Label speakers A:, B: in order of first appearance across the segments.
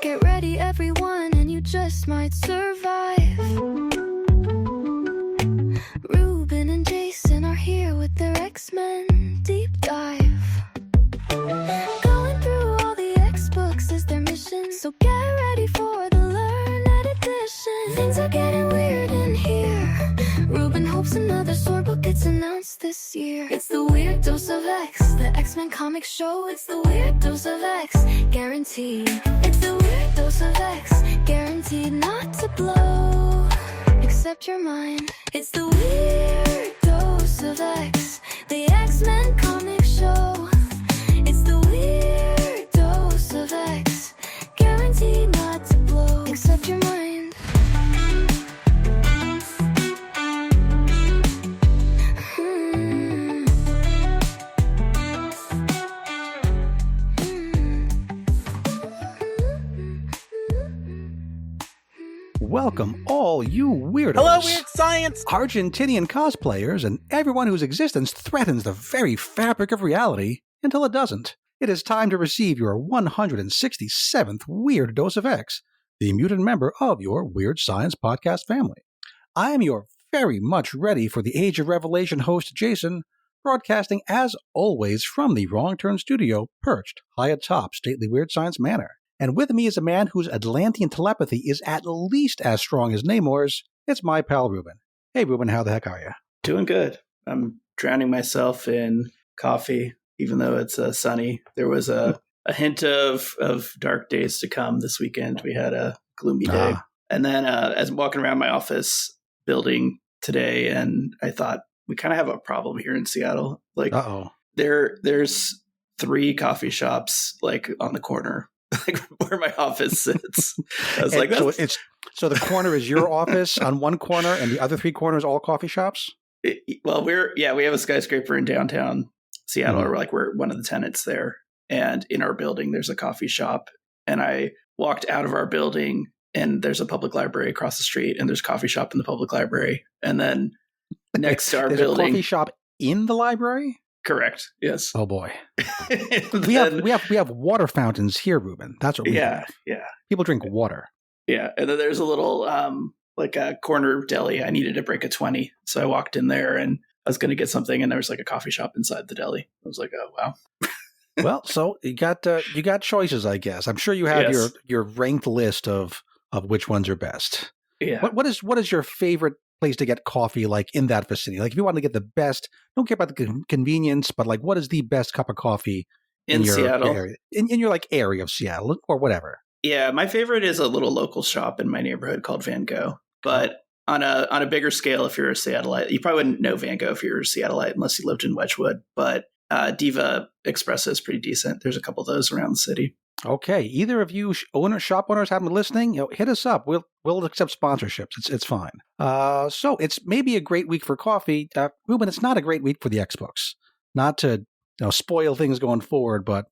A: Get ready, everyone, and you just might survive. Ruben and Jason are here with their X-Men deep dive. Going through all the X-books is their mission, so get ready for the learned edition. Things are getting weird in here. Ruben hopes another sword book gets announced this year. It's the Weird Dose of X, the X-Men comic show. It's the Weird Dose of X, guaranteed. It's the Weird Dose of X, guaranteed not to blow, except your mind. It's the Weird Dose of X, the X-Men comic show. It's the Weird Dose of X, guaranteed not to blow, except your mind.
B: Welcome, all you weirdos.
C: Hello, Weird Science!
B: Argentinian cosplayers and everyone whose existence threatens the very fabric of reality until it doesn't. It is time to receive your 167th Weird Dose of X, the mutant member of your Weird Science podcast family. I am your very much ready for the Age of Revelation host, Jason, broadcasting as always from the Wrong Turn studio, perched high atop stately Weird Science Manor. And with me is a man whose Atlantean telepathy is at least as strong as Namor's. It's my pal, Ruben. Hey, Ruben, how the heck are you?
C: Doing good. I'm drowning myself in coffee, even though it's sunny. There was a hint of dark days to come this weekend. We had a gloomy day. And then as I'm walking around my office building today, and I thought, we kind of have a problem here in Seattle. Like, there's 3 coffee shops like on the corner. Like where my office sits. I was like,
B: so the corner is your office on one corner, and the other 3 corners all coffee shops.
C: We have a skyscraper in downtown Seattle, or like we're one of the tenants there, and in our building there's a coffee shop. And I walked out of our building, and there's a public library across the street, and there's a coffee shop in the public library, and then next to our building,
B: a coffee shop in the library.
C: Correct. Yes.
B: Oh boy. we have water fountains here, Ruben. That's what we have.
C: Yeah.
B: People drink water.
C: Yeah. And then there's a little like a corner deli. I needed to break a 20. So I walked in there and I was going to get something, and there was like a coffee shop inside the deli. I was like, oh wow.
B: Well, so you got choices, I guess. I'm sure you have your ranked list of which ones are best.
C: Yeah.
B: What is your favorite place to get coffee, like in that vicinity? Like if you want to get the best, don't care about the convenience, but like what is the best cup of coffee
C: in
B: your
C: Seattle
B: area, in your like area of Seattle or whatever?
C: Yeah, my favorite is a little local shop in my neighborhood called Van Gogh. But on a bigger scale, if you're a Seattleite, you probably wouldn't know Van Gogh if you're a Seattleite unless you lived in Wedgwood. But Diva Espresso is pretty decent. There's a couple of those around the city. Okay,
B: either of you shop owners happen listening, hit us up. We'll accept sponsorships. It's fine. So it's maybe a great week for coffee, Ruben. It's not a great week for the X-books. Not to spoil things going forward, but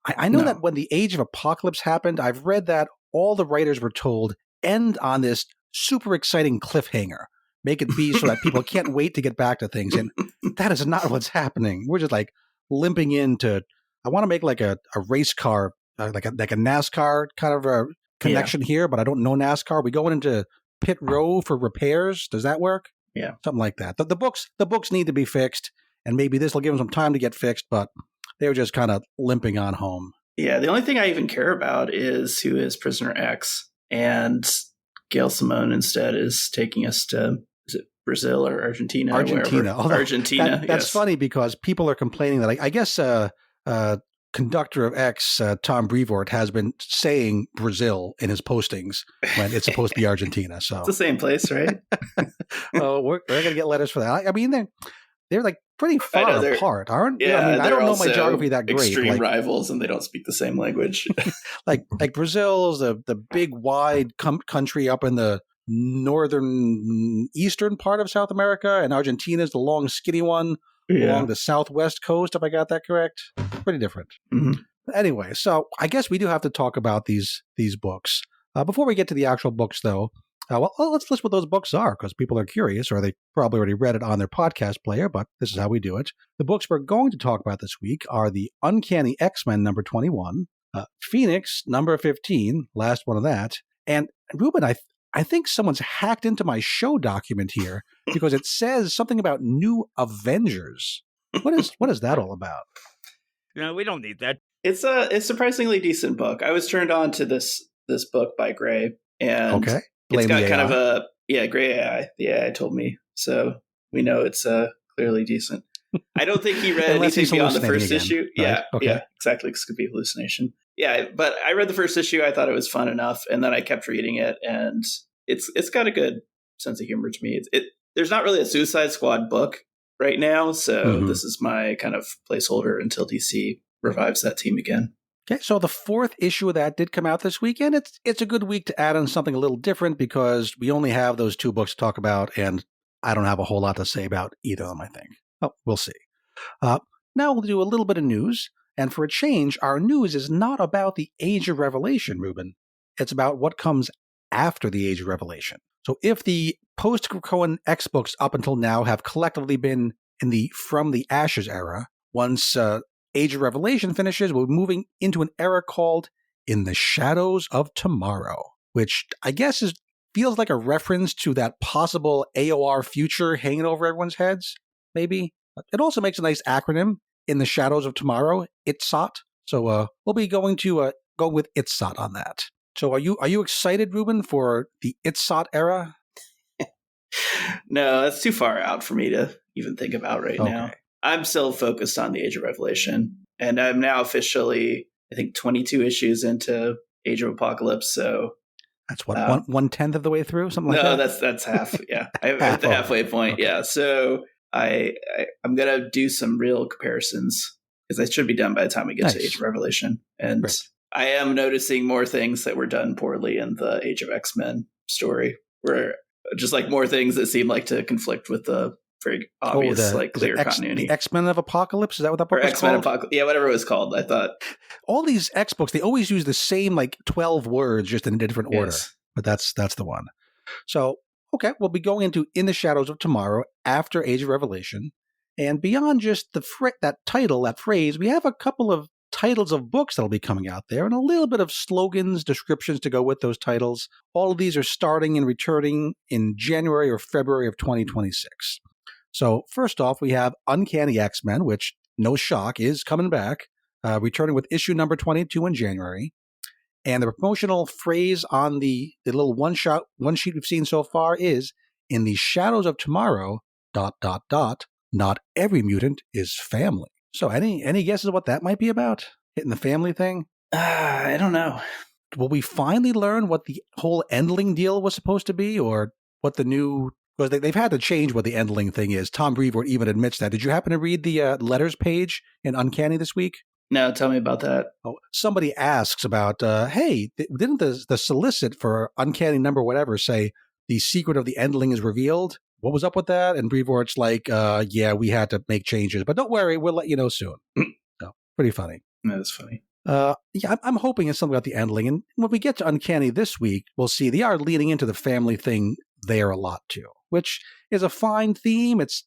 B: I know that when the Age of Apocalypse happened, I've read that all the writers were told end on this super exciting cliffhanger. Make it be so that people can't wait to get back to things, and that is not what's happening. We're just like limping into. I want to make like a race car. Like a NASCAR kind of a connection here, but I don't know NASCAR. We going into pit row for repairs. Does that work?
C: Yeah,
B: something like that. The books need to be fixed, and maybe this will give them some time to get fixed. But they were just kind of limping on home.
C: Yeah, the only thing I even care about is who is Prisoner X, and Gail Simone instead is taking us to Brazil or Argentina? Argentina.
B: That's funny because people are complaining that I guess. Conductor of X, Tom Brevoort, has been saying Brazil in his postings when it's supposed to be Argentina. So
C: it's the same place, right?
B: Oh, we're going to get letters for that. I mean, they're like pretty far apart, aren't they?
C: Yeah,
B: I mean, I don't know my geography that great.
C: Extreme rivals, and they don't speak the same language.
B: like Brazil's the big wide country up in the northern eastern part of South America, and Argentina's the long skinny one. Along the southwest coast, if I got that correct. Pretty different.
C: Mm-hmm.
B: Anyway, so I guess we do have to talk about these books. Before we get to the actual books, though, let's list what those books are, because people are curious, or they probably already read it on their podcast player, but this is how we do it. The books we're going to talk about this week are the Uncanny X-Men number 21, Phoenix, number 15, last one of that. And Ruben, I think someone's hacked into my show document here because it says something about new Avengers. What is that all about?
D: No, we don't need that.
C: It's a surprisingly decent book. I was turned on to this book by Gray, and
B: Okay.
C: it's got kind
B: AI.
C: of Gray AI. The AI told me, so we know it's clearly decent. I don't think he read
B: Unless
C: anything
B: he's
C: beyond the
B: hallucinating
C: first
B: again,
C: issue.
B: right?
C: Yeah,
B: Okay.
C: yeah, exactly. This could be hallucination. Yeah, but I read the first issue. I thought it was fun enough, and then I kept reading it, and it's got a good sense of humor to me. There's not really a Suicide Squad book right now, so this is my kind of placeholder until DC revives that team again.
B: Okay, so the 4th issue of that did come out this weekend. It's a good week to add on something a little different because we only have those 2 books to talk about, and I don't have a whole lot to say about either of them, I think. Oh, we'll see. Now we'll do a little bit of news, and for a change, our news is not about the Age of Revelation, Ruben. It's about what comes after the Age of Revelation. So if the post-Krakoan X books up until now have collectively been in the From the Ashes era, once Age of Revelation finishes, we're moving into an era called In the Shadows of Tomorrow, which I guess feels like a reference to that possible AOR future hanging over everyone's heads, maybe. It also makes a nice acronym, In the Shadows of Tomorrow, ITSOT. So we'll be going to go with ITSOT on that. So are you excited, Ruben, for the ITSOT era?
C: No, that's too far out for me to even think about right now. I'm still focused on the Age of Revelation, and I'm now officially, I think, 22 issues into Age of Apocalypse. So
B: that's what 1/10 of the way through, something like that.
C: No, that's half. Yeah, I'm at the halfway point. Okay. Yeah, so I'm gonna do some real comparisons because I should be done by the time we get to Age of Revelation, and I am noticing more things that were done poorly in the Age of X-Men story, where just like more things that seem like to conflict with the very obvious, clear continuity.
B: The X-Men of Apocalypse? Is that what that book was
C: X-Men
B: called?
C: Apocalypse. Yeah, whatever it was called. I thought
B: all these X books, they always use the same 12 words, just in a different order.
C: Yes.
B: But that's the one. So, okay, we'll be going into In the Shadows of Tomorrow after Age of Revelation. And beyond just that title, that phrase, we have a couple of titles of books that'll be coming out there and a little bit of slogans, descriptions to go with those titles. All of these are starting and returning in January or February of 2026. So first off, we have Uncanny X-Men, which, no shock, is coming back, returning with issue number 22 in January. And the promotional phrase on the little one sheet we've seen so far is, In the Shadows of Tomorrow, ... not every mutant is family. So any guesses what that might be about? Hitting the family thing?
C: I don't know.
B: Will we finally learn what the whole Endling deal was supposed to be, or what the new... Because they've had to change what the Endling thing is. Tom Brevoort even admits that. Did you happen to read the letters page in Uncanny this week?
C: No, tell me about that.
B: Oh, somebody asks about, hey, didn't the solicit for Uncanny number whatever say the secret of the Endling is revealed? What was up with that? And Brevoort's like, yeah, we had to make changes, but don't worry, we'll let you know soon. So, pretty funny.
C: That is funny.
B: Yeah, I'm hoping it's something about the Endling. And when we get to Uncanny this week, we'll see they are leaning into the family thing there a lot too, which is a fine theme. It's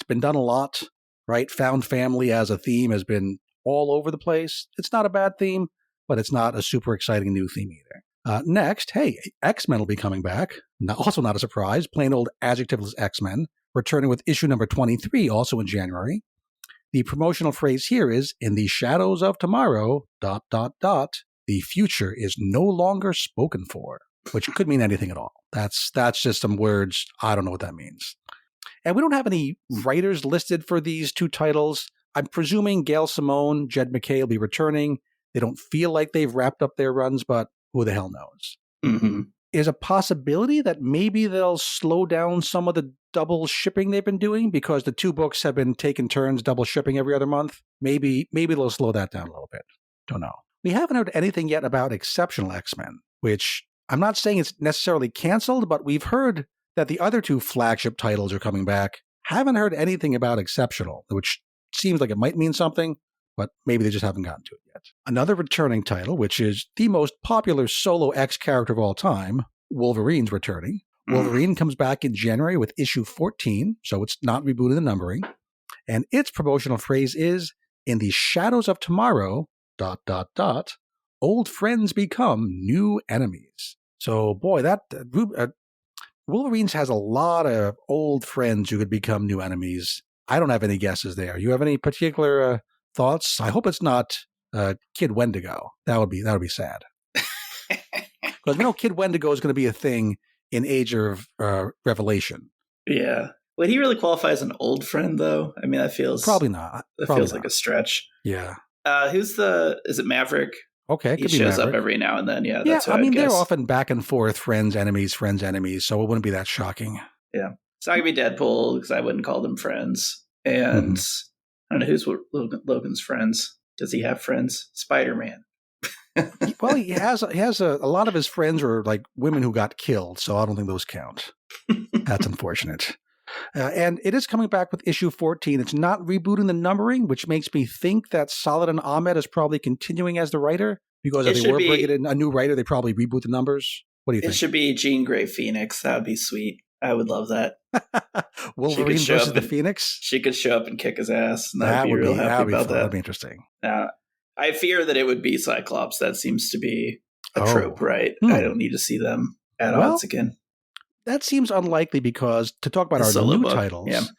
B: been done a lot, right? Found family as a theme has been all over the place. It's not a bad theme, but it's not a super exciting new theme either. Next, hey, X-Men will be coming back. Also not a surprise. Plain old adjectiveless X-Men, returning with issue number 23, also in January. The promotional phrase here is, In the Shadows of Tomorrow, ... the future is no longer spoken for, which could mean anything at all. That's just some words. I don't know what that means. And we don't have any writers listed for these 2 titles. I'm presuming Gail Simone, Jed McKay will be returning. They don't feel like they've wrapped up their runs, but who the hell knows?
C: Mm-hmm.
B: Is a possibility that maybe they'll slow down some of the double shipping they've been doing because the 2 books have been taking turns double shipping every other month. Maybe they'll slow that down a little bit. Don't know. We haven't heard anything yet about Exceptional X-Men, which I'm not saying it's necessarily canceled, but we've heard that the other 2 flagship titles are coming back. Haven't heard anything about Exceptional, which seems like it might mean something, but maybe they just haven't gotten to it yet. Another returning title, which is the most popular solo X character of all time, Wolverine's returning. Wolverine comes back in January with issue 14, so it's not rebooting the numbering. And its promotional phrase is, In the Shadows of Tomorrow, ... old friends become new enemies. So, boy, that Wolverines has a lot of old friends who could become new enemies. I don't have any guesses there. You have any particular thoughts? I hope it's not Kid Wendigo. That would be sad. Because we know Kid Wendigo is going to be a thing in Age of Revelation.
C: Yeah. Would he really qualify as an old friend, though? I mean, that feels...
B: Probably not.
C: That feels like a stretch.
B: Yeah.
C: Is it Maverick?
B: Okay, it could
C: he
B: be
C: shows
B: Maverick.
C: up every now and then. Yeah,
B: Yeah,
C: that's what
B: I mean,
C: I'd guess.
B: they're often back and forth, friends, enemies, so it wouldn't be that shocking.
C: Yeah. It's not going to be Deadpool, because I wouldn't call them friends. And I don't know, who's Logan's friends? Does he have friends? Spider-Man.
B: Well, he has a lot of his friends are like women who got killed, so I don't think those count. That's unfortunate. And it is coming back with issue 14. It's not rebooting the numbering, which makes me think that Saladin Ahmed is probably continuing as the writer, because if they were bringing in a new writer, they probably reboot the numbers. What do you think?
C: It should be Jean Grey Phoenix. That would be sweet. I would love that.
B: Wolverine versus the Phoenix?
C: She could show up and kick his ass. And I'd be real happy about that.
B: That'd be interesting.
C: I fear that it would be Cyclops. That seems to be a trope, right? I don't need to see them at odds again.
B: That seems unlikely, because to talk about our new titles,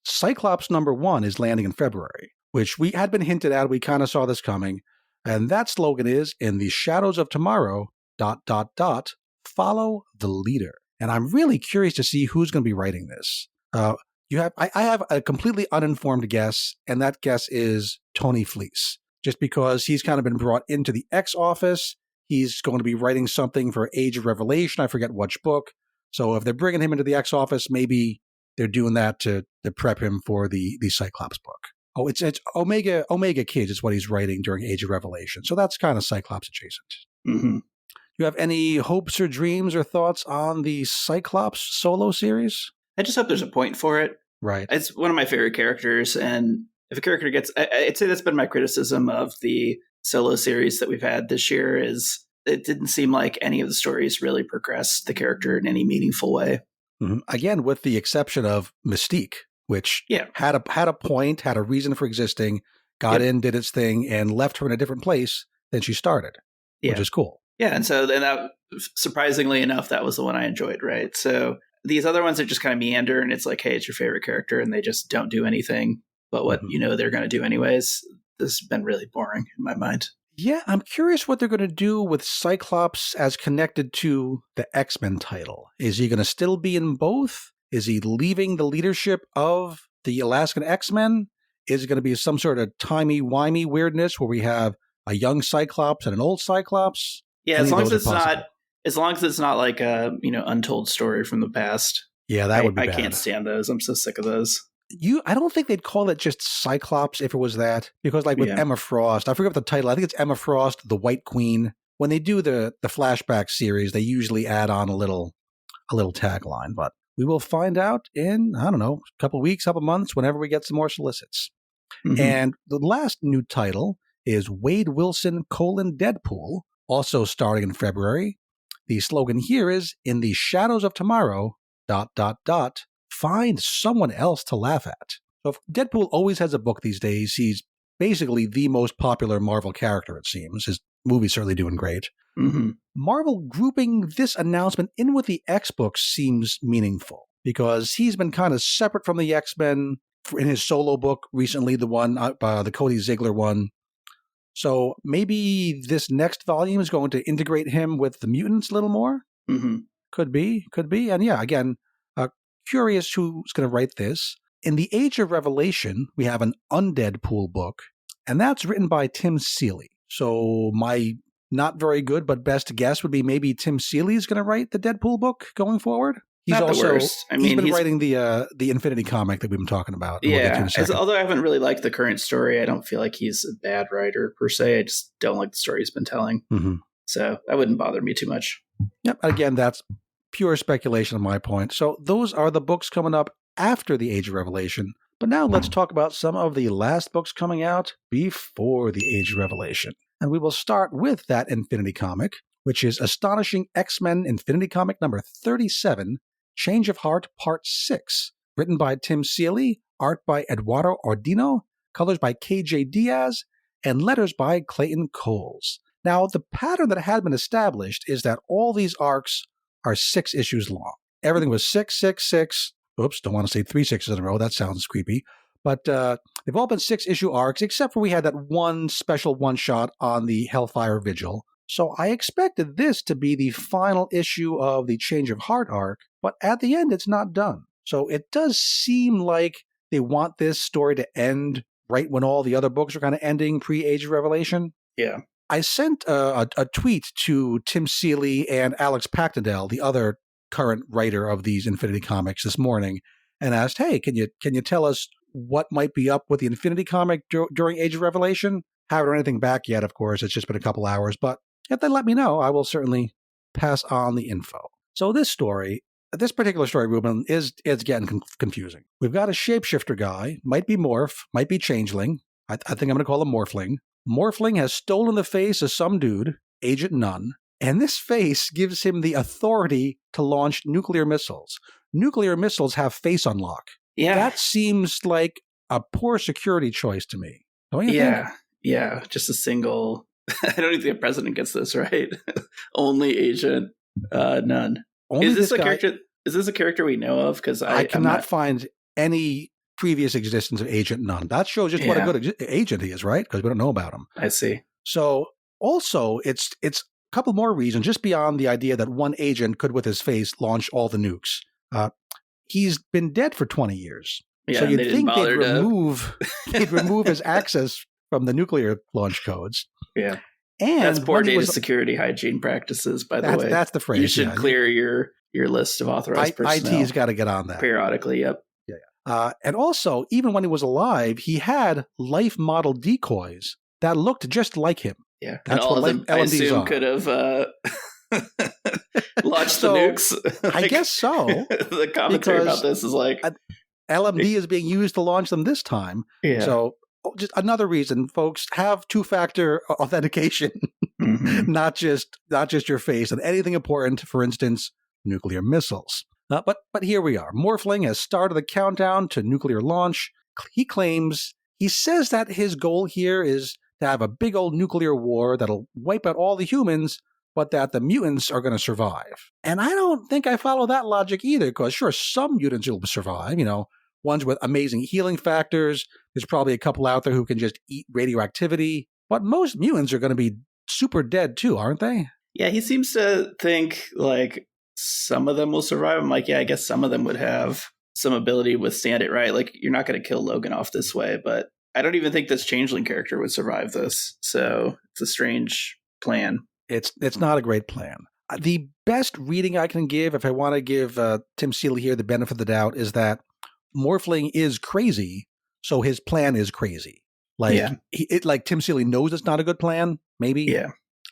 B: Cyclops #1 is landing in February, which we had been hinted at. We kind of saw this coming. And that slogan is, "In the shadows of tomorrow, ... follow the leader." And I'm really curious to see who's going to be writing this. I have a completely uninformed guess, and that guess is Tony Fleece, just because he's kind of been brought into the X office. He's going to be writing something for Age of Revelation. I forget which book. So if they're bringing him into the X office, maybe they're doing that to prep him for the Cyclops book. Oh, it's Omega Kids is what he's writing during Age of Revelation. So that's kind of Cyclops adjacent.
C: Mm-hmm.
B: You have any hopes or dreams or thoughts on the Cyclops solo series?
C: I just hope there's a point for it.
B: Right.
C: It's one of my favorite characters. And if a character gets... I'd say that's been my criticism of the solo series that we've had this year, is it didn't seem like any of the stories really progressed the character in any meaningful way.
B: Mm-hmm. Again, with the exception of Mystique, which had a point, had a reason for existing, got in, did its thing, and left her in a different place than she started, which is cool.
C: Yeah, and that, surprisingly enough, that was the one I enjoyed, right? So these other ones are just kind of meander, and it's like, hey, it's your favorite character, and they just don't do anything but what they're going to do anyways. This has been really boring in my mind.
B: Yeah, I'm curious what they're going to do with Cyclops as connected to the X-Men title. Is he going to still be in both? Is he leaving the leadership of the Alaskan X-Men? Is it going to be some sort of timey-wimey weirdness where we have a young Cyclops and an old Cyclops?
C: Yeah, as long as it's not like a untold story from the past.
B: Yeah, that would be bad.
C: I can't stand those. I'm so sick of those.
B: I don't think they'd call it just Cyclops if it was that, because like with Emma Frost, I forget the title. I think it's Emma Frost, the White Queen. When they do the flashback series, they usually add on a little tagline. But we will find out in, I don't know, a couple weeks, couple months, whenever we get some more solicits. Mm-hmm. And the last new title is Wade Wilson: Deadpool, also starting in February. The slogan here is, "In the shadows of tomorrow, ... find someone else to laugh at." So if Deadpool always has a book these days. He's basically the most popular Marvel character, it seems. His movie's certainly doing great.
C: Mm-hmm.
B: Marvel grouping this announcement in with the X books seems meaningful, because he's been kind of separate from the X-Men in his solo book recently, the one, the Cody Ziegler one. So maybe this next volume is going to integrate him with the mutants a little more?
C: Mm-hmm.
B: Could be. And yeah, again, curious who's going to write this. In the Age of Revelation, we have an Undeadpool book, and that's written by Tim Seeley. So my not very good but best guess would be maybe Tim Seeley is going to write the Deadpool book going forward. He's
C: not
B: also
C: the worst. I mean,
B: he's been writing the Infinity comic that we've been talking about.
C: Yeah, although I haven't really liked the current story, I don't feel like he's a bad writer per se. I just don't like the story he's been telling.
B: Mm-hmm.
C: So that wouldn't bother me too much.
B: Yep. Again, that's pure speculation on my point. So those are the books coming up after the Age of Revelation. But now let's talk about some of the last books coming out before the Age of Revelation. And we will start with that Infinity comic, which is Astonishing X-Men Infinity comic number 37, Change of Heart Part 6, written by Tim Seeley, art by Eduardo Ordino, colors by KJ Diaz, and letters by Clayton Coles. Now, the pattern that had been established is that all these arcs are 6 issues long. Everything was 6, 6, 6. Oops, don't want to say 3 sixes in a row. That sounds creepy. But they've all been 6-issue arcs, except for we had that one special one-shot on the Hellfire Vigil. So I expected this to be the final issue of the Change of Heart arc, but at the end, it's not done. So it does seem like they want this story to end right when all the other books are kind of ending pre-Age of Revelation.
C: Yeah.
B: I sent a tweet to Tim Seeley and Alex Pactadel, the other current writer of these Infinity comics, this morning, and asked, hey, can you tell us what might be up with the Infinity comic during Age of Revelation? Haven't heard anything back yet, of course. It's just been a couple hours, but if they let me know, I will certainly pass on the info. So this particular story, Ruben, is getting confusing. We've got a shapeshifter guy, might be Morph, might be Changeling. I think I'm going to call him Morphling. Morphling has stolen the face of some dude, Agent Nunn, and this face gives him the authority to launch nuclear missiles. Nuclear missiles have face unlock.
C: Yeah.
B: That seems like a poor security choice to me. Don't you think?
C: Yeah. Just a single. I don't even think the president gets this, right? Only Agent Nunn.
B: Only
C: is this
B: this
C: a
B: guy,
C: character? Is this a character we know of? Because
B: I cannot find any previous existence of Agent Nunn. That shows just what a good agent he is, right? Because we don't know about him.
C: I see.
B: So also, it's a couple more reasons, just beyond the idea that one agent could, with his face, launch all the nukes. He's been dead for 20 years.
C: Yeah,
B: so you'd think they'd remove his access from the nuclear launch codes.
C: Yeah.
B: And
C: that's poor data security hygiene practices, by the way.
B: That's the phrase.
C: You should clear your list of authorized personnel.
B: IT's got to get on that.
C: Periodically, yep.
B: Yeah. And also, even when he was alive, he had life model decoys that looked just like him.
C: Yeah.
B: That's
C: and all
B: what
C: of them, I assume, could have launched the nukes.
B: I guess so.
C: The commentary about this is like...
B: LMD is being used to launch them this time.
C: Yeah.
B: So just another reason, folks, have two-factor authentication, not just your face, and anything important, for instance, nuclear missiles. But here we are. Morphling has started the countdown to nuclear launch. He says that his goal here is to have a big old nuclear war that'll wipe out all the humans, but that the mutants are going to survive. And I don't think I follow that logic either, because sure, some mutants will survive, ones with amazing healing factors. There's probably a couple out there who can just eat radioactivity, but most mutants are going to be super dead too, aren't they?
C: Yeah, he seems to think like some of them will survive. I'm like, yeah, I guess some of them would have some ability to withstand it, right? Like, you're not going to kill Logan off this way, but I don't even think this Changeling character would survive this. So it's a strange plan.
B: It's not a great plan. The best reading I can give, if I want to give Tim Seeley here the benefit of the doubt, is that Morphling is crazy, so his plan is crazy. Like Tim Seeley knows it's not a good plan, maybe?
C: Yeah.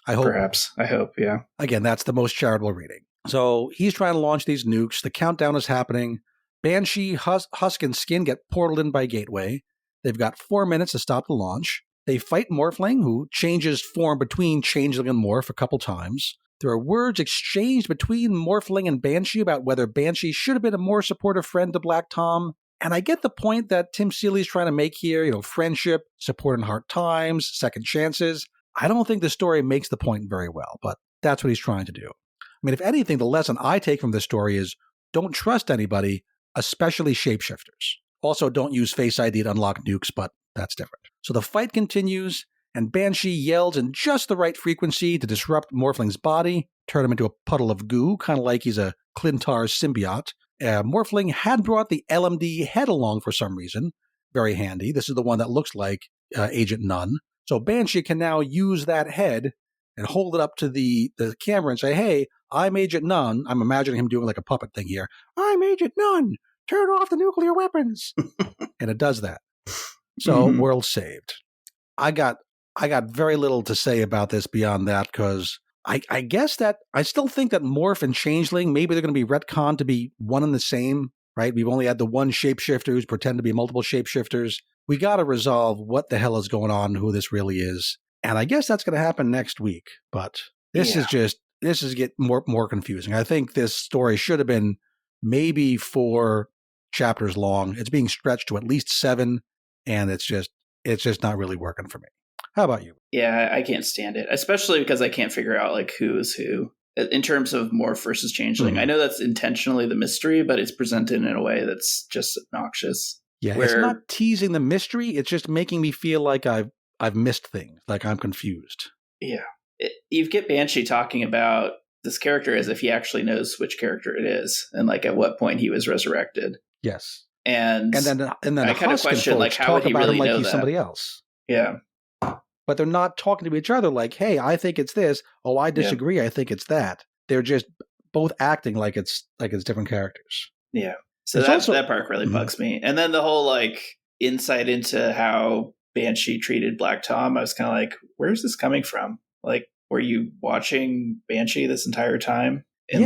B: I hope.
C: Perhaps. I hope, yeah.
B: Again, that's the most charitable reading. So he's trying to launch these nukes. The countdown is happening. Banshee, Husk, and Skin get portaled in by Gateway. They've got 4 minutes to stop the launch. They fight Morphling, who changes form between Changeling and Morph a couple times. There are words exchanged between Morphling and Banshee about whether Banshee should have been a more supportive friend to Black Tom. And I get the point that Tim Seeley's trying to make here, friendship, support in hard times, second chances. I don't think the story makes the point very well, but that's what he's trying to do. I mean, if anything, the lesson I take from this story is don't trust anybody, especially shapeshifters. Also, don't use Face ID to unlock nukes, but that's different. So the fight continues, and Banshee yells in just the right frequency to disrupt Morphling's body, turn him into a puddle of goo, kind of like he's a Clintar symbiote. Morphling had brought the LMD head along for some reason. Very handy. This is the one that looks like Agent Nunn. So Banshee can now use that head and hold it up to the camera and say, hey, I'm Agent Nunn. I'm imagining him doing like a puppet thing here. I'm Agent Nunn. Turn off the nuclear weapons. And it does that. So world saved. I got very little to say about this beyond that, because I guess that I still think that Morph and Changeling, maybe they're going to be retconned to be one and the same, right? We've only had the one shapeshifter who's pretend to be multiple shapeshifters. We got to resolve what the hell is going on, who this really is. And I guess that's going to happen next week. But this is get more confusing. I think this story should have been maybe 4 chapters long. It's being stretched to at least 7, and it's just not really working for me. How about you?
C: Yeah, I can't stand it, especially because I can't figure out like who is who in terms of morph versus changeling. I know that's intentionally the mystery, but it's presented in a way that's just obnoxious.
B: Yeah, it's not teasing the mystery. It's just making me feel like I've missed things, like I'm confused.
C: Yeah. You get Banshee talking about this character as if he actually knows which character it is and like at what point he was resurrected.
B: Yes.
C: And
B: then
C: I kind of question like how
B: talk
C: would he
B: about
C: really
B: him like
C: know
B: he's
C: that?
B: somebody else.
C: Yeah.
B: But they're not talking to each other like, hey, I think it's this. Oh, I disagree. I think it's that. They're just both acting like it's different characters.
C: Yeah. So that part really bugs me. And then the whole like insight into how Banshee treated Black Tom, I was kind of like, where's this coming from? Like, were you watching Banshee this entire time? And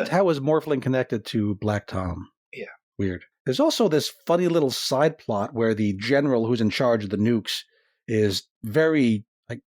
B: how was Morphling connected to Black Tom?
C: Yeah.
B: Weird. There's also this funny little side plot where the general who's in charge of the nukes is very like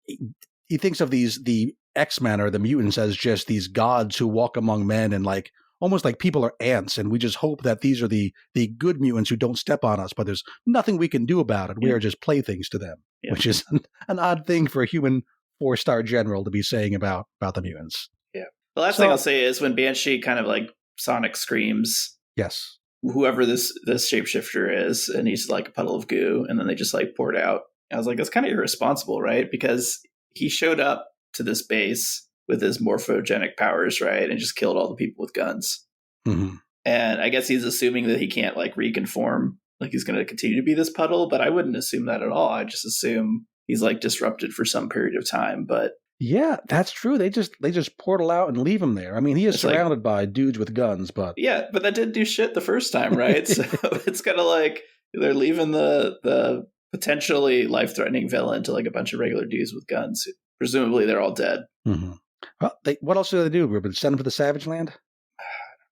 B: he thinks of the X-Men or the mutants as just these gods who walk among men and like almost like people are ants, and we just hope that these are the good mutants who don't step on us, but there's nothing we can do about it. We are just playthings to them, which is an odd thing for a human 4-star general to be saying about the mutants.
C: Yeah. The last thing I'll say is when Banshee kind of like sonic screams.
B: Yes.
C: Whoever this shapeshifter is, and he's like a puddle of goo, and then they just like pour it out. I was like, that's kind of irresponsible, right? Because he showed up to this base with his morphogenic powers, right? And just killed all the people with guns.
B: Mm-hmm.
C: And I guess he's assuming that he can't like reconform, like he's going to continue to be this puddle, but I wouldn't assume that at all. I just assume he's like disrupted for some period of time. But
B: yeah, that's true. They just portal out and leave him there. I mean, he is surrounded by dudes with guns, but
C: yeah, but that didn't do shit the first time, right? So it's kind of like they're leaving the potentially life-threatening villain to like a bunch of regular dudes with guns. Presumably, they're all dead.
B: Mm-hmm. Well, what else do they do, Ruben? Send them to the Savage Land?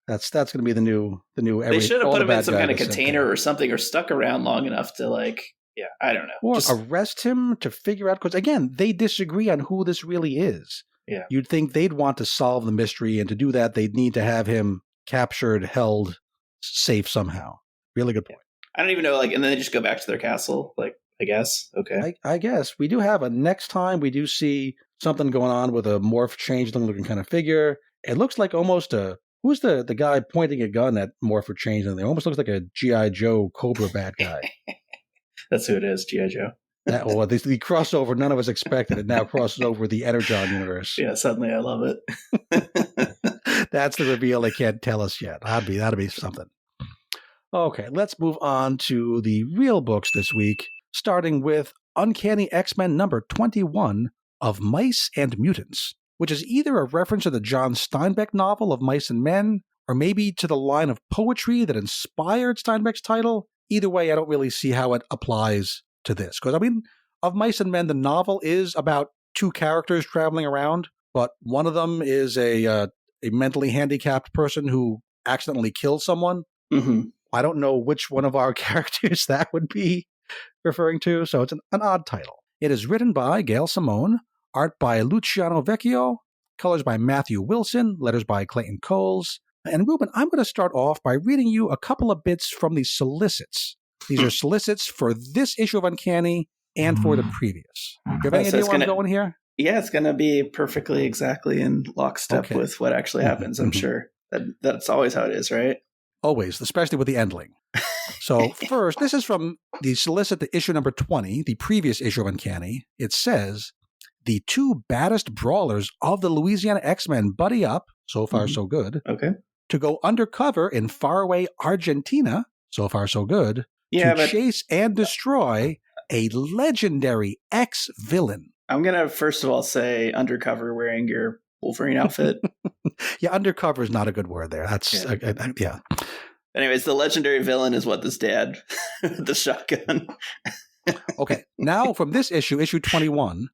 B: That's going to be the new.
C: They should have put him in some kind of container or something, or stuck around long enough to like. Yeah, I don't know.
B: Or arrest him to figure out, because again, they disagree on who this really is.
C: Yeah.
B: You'd think they'd want to solve the mystery, and to do that, they'd need to have him captured, held, safe somehow. Really good point.
C: I don't even know, like, and then they just go back to their castle, like, I guess. Okay.
B: I guess. We do have next time we do see something going on with a morph changeling looking kind of figure. It looks like almost who's the guy pointing a gun at morph or changeling? It almost looks like a G.I. Joe Cobra bad guy.
C: That's who it is, G.I. Joe.
B: The crossover none of us expected. It now crosses over the Energon universe.
C: Yeah, suddenly I love it.
B: That's the reveal they can't tell us yet. That'd be something. Okay, let's move on to the real books this week, starting with Uncanny X-Men number 21 of Mice and Mutants, which is either a reference to the John Steinbeck novel of Mice and Men, or maybe to the line of poetry that inspired Steinbeck's title. Either way, I don't really see how it applies to this. Because, I mean, of Mice and Men, the novel is about two characters traveling around, but one of them is a mentally handicapped person who accidentally killed someone.
C: Mm-hmm.
B: I don't know which one of our characters that would be referring to, so it's an odd title. It is written by Gail Simone, art by Luciano Vecchio, colors by Matthew Wilson, letters by Clayton Coles. And Ruben, I'm going to start off by reading you a couple of bits from the solicits. These are solicits for this issue of Uncanny and for the previous. Do you have any idea where I'm going here?
C: Yeah, it's going to be perfectly exactly in lockstep with what actually happens, I'm sure. That's always how it is, right?
B: Always, especially with the endling. So first, this is from the solicit to issue number 20, the previous issue of Uncanny. It says, the two baddest brawlers of the Louisiana X-Men buddy up, so far so good, to go undercover in faraway Argentina, so far so good, to chase and destroy a legendary X-villain. I'm
C: going to first of all say undercover wearing your Wolverine outfit.
B: Yeah, undercover is not a good word there. That's, yeah.
C: Anyways, the legendary villain is what this dad, the shotgun.
B: Okay, now from this issue 21,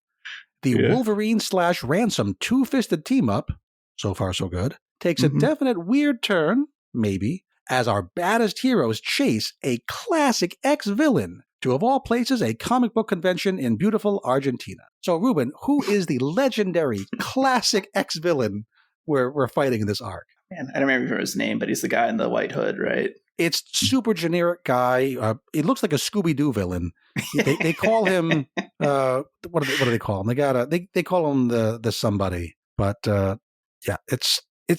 B: the Wolverine / Ransom two-fisted team-up, so far so good, takes a definite weird turn, maybe, as our baddest heroes chase a classic X-villain to, of all places, a comic book convention in beautiful Argentina. So, Ruben, who is the legendary classic X-villain we're fighting in this arc?
C: Man, I don't remember his name, but he's the guy in the white hood, right?
B: It's super generic guy. He looks like a Scooby-Doo villain. They call him what do they call him? They call him the somebody. But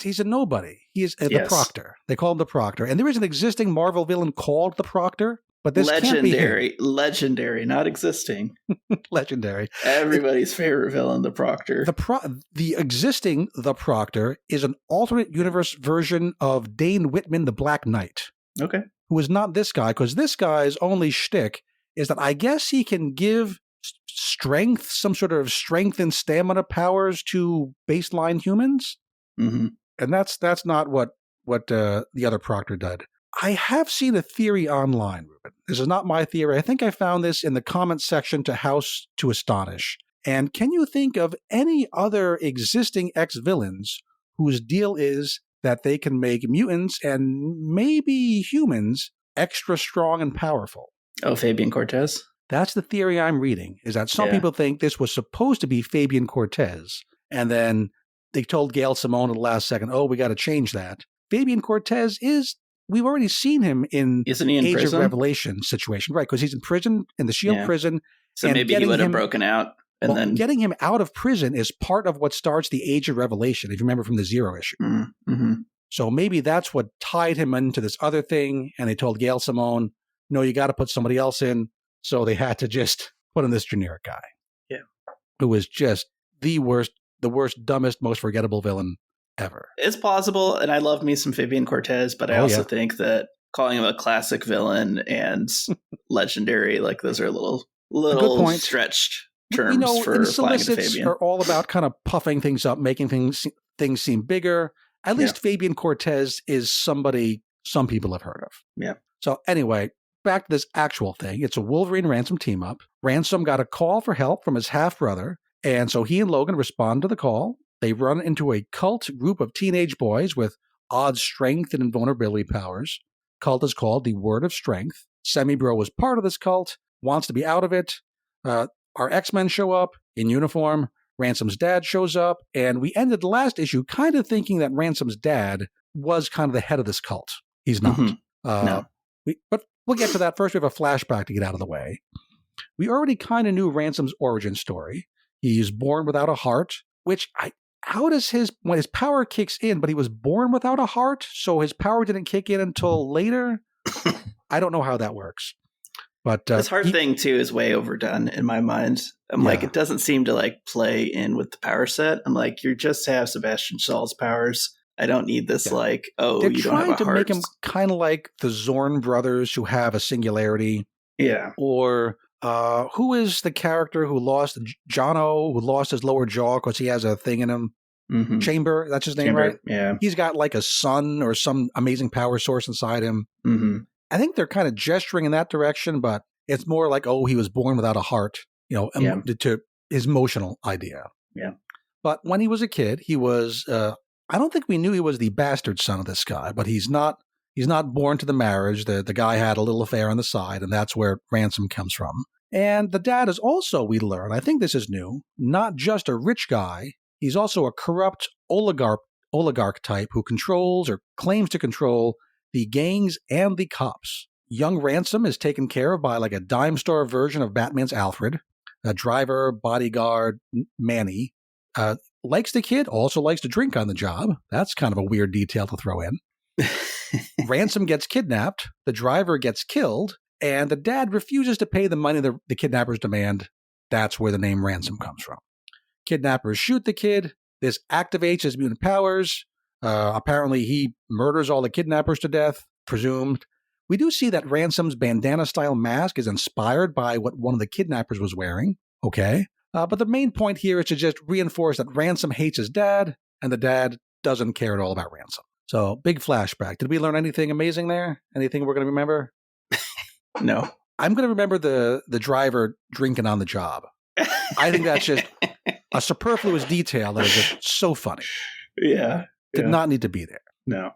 B: he's a nobody. He is the Proctor. They call him the Proctor. And there is an existing Marvel villain called the Proctor, but this can't be him.
C: Legendary, not existing.
B: Legendary.
C: Everybody's favorite villain, the Proctor.
B: The existing the Proctor is an alternate universe version of Dane Whitman, the Black Knight.
C: Okay.
B: Who is not this guy, because this guy's only shtick is that I guess he can give strength, some sort of strength and stamina powers to baseline humans.
C: Mm-hmm.
B: And that's not what the other Proctor did. I have seen a theory online, Ruben. This is not my theory. I think I found this in the comments section to House to Astonish. And can you think of any other existing X-villains whose deal is that they can make mutants and maybe humans extra strong and powerful?
C: Oh, Fabian Cortez?
B: That's the theory I'm reading, is that some people think this was supposed to be Fabian Cortez. And then they told Gail Simone at the last second, we got to change that. Fabian Cortez we've already seen him in
C: Isn't he in
B: Age
C: prison?
B: of Revelation situation. Right, because he's in prison, in the S.H.I.E.L.D. prison.
C: So maybe he would have broken out. And then
B: getting him out of prison is part of what starts the Age of Revelation, if you remember from the Zero issue.
C: Mm-hmm.
B: So maybe that's what tied him into this other thing, and they told Gail Simone, no, you got to put somebody else in. So they had to just put in this generic guy.
C: Yeah.
B: Who was just the worst, dumbest, most forgettable villain ever.
C: It's possible, and I love me some Fabian Cortez, but I also think that calling him a classic villain and legendary, like those are a little stretched terms for applying to Fabian.
B: Are all about kind of puffing things up, making things seem bigger. At least Fabian Cortez is somebody some people have heard of.
C: Yeah.
B: So anyway, back to this actual thing. It's a Wolverine Ransom team up. Ransom got a call for help from his half-brother, and so he and Logan respond to the call. They run into a cult group of teenage boys with odd strength and invulnerability powers. Cult is called the Word of Strength. Semi-Bro was part of this cult, wants to be out of it. Our X-Men show up in uniform. Ransom's dad shows up, and we ended the last issue kind of thinking that Ransom's dad was kind of the head of this cult. He's not.
C: No.
B: But we'll get to that. First, we have a flashback to get out of the way. We already kind of knew Ransom's origin story. He's born without a heart, which how does when his power kicks in, but he was born without a heart, so his power didn't kick in until later? I don't know how that works. But
C: this heart thing too is way overdone in my mind. I'm like, it doesn't seem to play in with the power set. I'm like, you just have Sebastian Shaw's powers. I don't need this
B: they're
C: you don't have a heart. They're trying to
B: make him kind of like the Zorn brothers who have a singularity.
C: Yeah.
B: Or who is the character who lost Jono, who lost his lower jaw because he has a thing in him?
C: Mm-hmm.
B: Chamber, that's his name,
C: Chamber,
B: right?
C: Yeah.
B: He's got like a sun or some amazing power source inside him.
C: Mm-hmm.
B: I think they're kind of gesturing in that direction, but it's more like, he was born without a heart, to his emotional idea.
C: Yeah.
B: But when he was a kid, he was, I don't think we knew he was the bastard son of this guy, but he's not born to the marriage. The guy had a little affair on the side, and that's where Ransom comes from. And the dad is also, we learn, I think this is new, not just a rich guy. He's also a corrupt oligarch type who controls or claims to control the gangs and the cops. Young Ransom is taken care of by like a dime store version of Batman's Alfred, a driver, bodyguard, Manny. Likes the kid, also likes to drink on the job. That's kind of a weird detail to throw in. Ransom gets kidnapped, the driver gets killed, and the dad refuses to pay the money the kidnappers demand. That's where the name Ransom comes from. Kidnappers shoot the kid. This activates his mutant powers. Apparently, he murders all the kidnappers to death, presumed. We do see that Ransom's bandana-style mask is inspired by what one of the kidnappers was wearing. Okay. But the main point here is to just reinforce that Ransom hates his dad, and the dad doesn't care at all about Ransom. So, big flashback. Did we learn anything amazing there? Anything we're going to remember?
C: No.
B: I'm going to remember the driver drinking on the job. I think that's just a superfluous detail that is just so funny.
C: Yeah.
B: Did not need to be there.
C: No.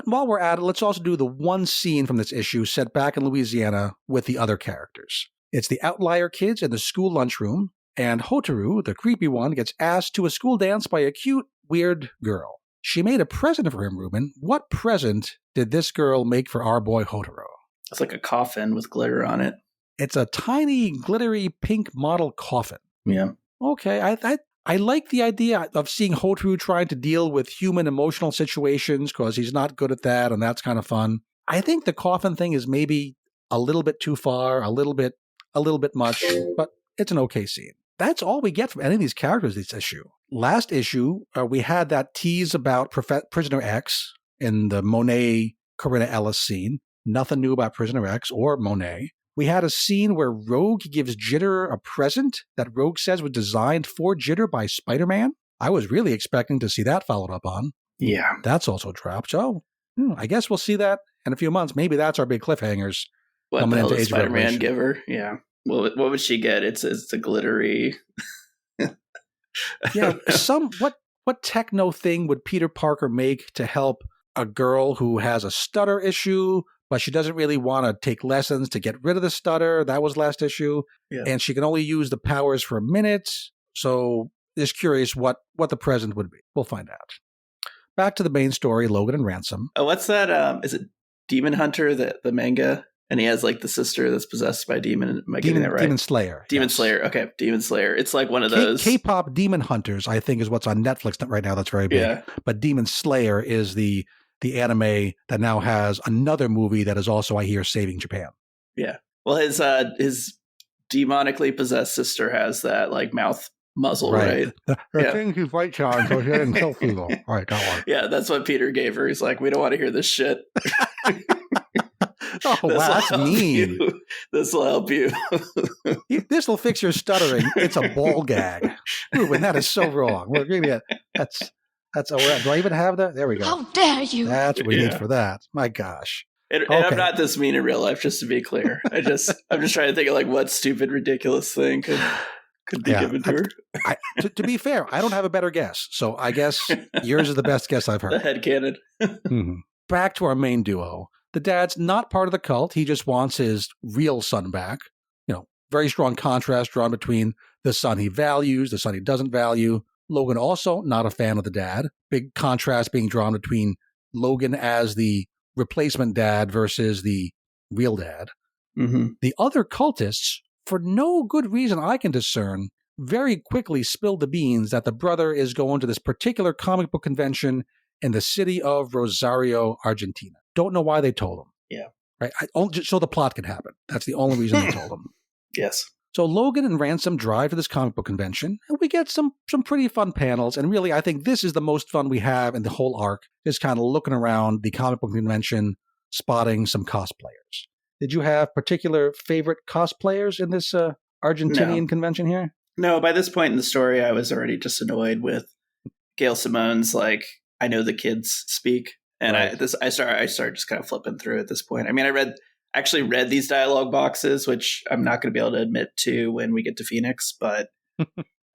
B: While we're at it, let's also do the one scene from this issue set back in Louisiana with the other characters. It's the outlier kids in the school lunchroom, and Hotaru, the creepy one, gets asked to a school dance by a cute, weird girl. She made a present for him, Ruben. What present did this girl make for our boy Hotaro?
C: It's like a coffin with glitter on it.
B: It's a tiny, glittery pink model coffin.
C: Yeah.
B: Okay, I like the idea of seeing Hotaro trying to deal with human emotional situations because he's not good at that, and that's kind of fun. I think the coffin thing is maybe a little bit too far, a little bit much, but it's an okay scene. That's all we get from any of these characters this issue. Last issue, we had that tease about Prisoner X in the Monet Corinna Ellis scene. Nothing new about Prisoner X or Monet. We had a scene where Rogue gives Jitter a present that Rogue says was designed for Jitter by Spider-Man. I was really expecting to see that followed up on.
C: Yeah.
B: That's also dropped. So I guess we'll see that in a few months. Maybe that's our big cliffhangers.
C: What
B: coming
C: the hell
B: into
C: did
B: Age of
C: Spider-Man
B: Revelation.
C: give her? Yeah. What would she get? It's a glittery...
B: Yeah, what techno thing would Peter Parker make to help a girl who has a stutter issue, but she doesn't really want to take lessons to get rid of the stutter? That was last issue.
C: Yeah.
B: And she can only use the powers for a minute. So just curious what the present would be. We'll find out. Back to the main story, Logan and Ransom.
C: Oh, what's that? Is it Demon Hunter, the manga? And he has like the sister that's possessed by a demon. Am I getting that right?
B: Demon Slayer.
C: Demon
B: yes.
C: Slayer. Okay, Demon Slayer. It's like one of those.
B: K-pop Demon Hunters, I think, is what's on Netflix right now. That's very big.
C: Yeah.
B: But Demon Slayer is the anime that now has another movie that is also, I hear, saving Japan.
C: Yeah. Well, his demonically possessed sister has that like mouth muzzle, right?
B: The
C: Yeah.
B: thing you fight John, so she didn't kill people. All right, that one.
C: Yeah, that's what Peter gave her. He's like, we don't want to hear this shit.
B: Oh, wow, that's mean.
C: This will help you.
B: This will fix your stuttering. It's a ball gag. Ruben, that is so wrong. We're gonna that's do I even have that? There we go.
A: How dare you?
B: That's what we need for that. My gosh.
C: And I'm not this mean in real life, just to be clear. I'm just trying to think of like what stupid, ridiculous thing could be given to her.
B: To be fair, I don't have a better guess. So I guess yours is the best guess I've heard.
C: The headcanon.
B: Mm-hmm. Back to our main duo. The dad's not part of the cult. He just wants his real son back. Very strong contrast drawn between the son he values, the son he doesn't value. Logan also not a fan of the dad. Big contrast being drawn between Logan as the replacement dad versus the real dad.
C: Mm-hmm.
B: The other cultists, for no good reason I can discern, very quickly spilled the beans that the brother is going to this particular comic book convention in the city of Rosario, Argentina. Don't know why they told him.
C: Yeah.
B: Right? Just so the plot can happen. That's the only reason they told him.
C: Yes.
B: So Logan and Ransom drive to this comic book convention, and we get some pretty fun panels. And really, I think this is the most fun we have in the whole arc, just kind of looking around the comic book convention, spotting some cosplayers. Did you have particular favorite cosplayers in this Argentinian convention here?
C: No, by this point in the story, I was already just annoyed with Gail Simone's, like, I know the kids speak. And
B: right.
C: I started just kind of flipping through at this point. I mean, I actually read these dialogue boxes, which I'm not going to be able to admit to when we get to Phoenix, but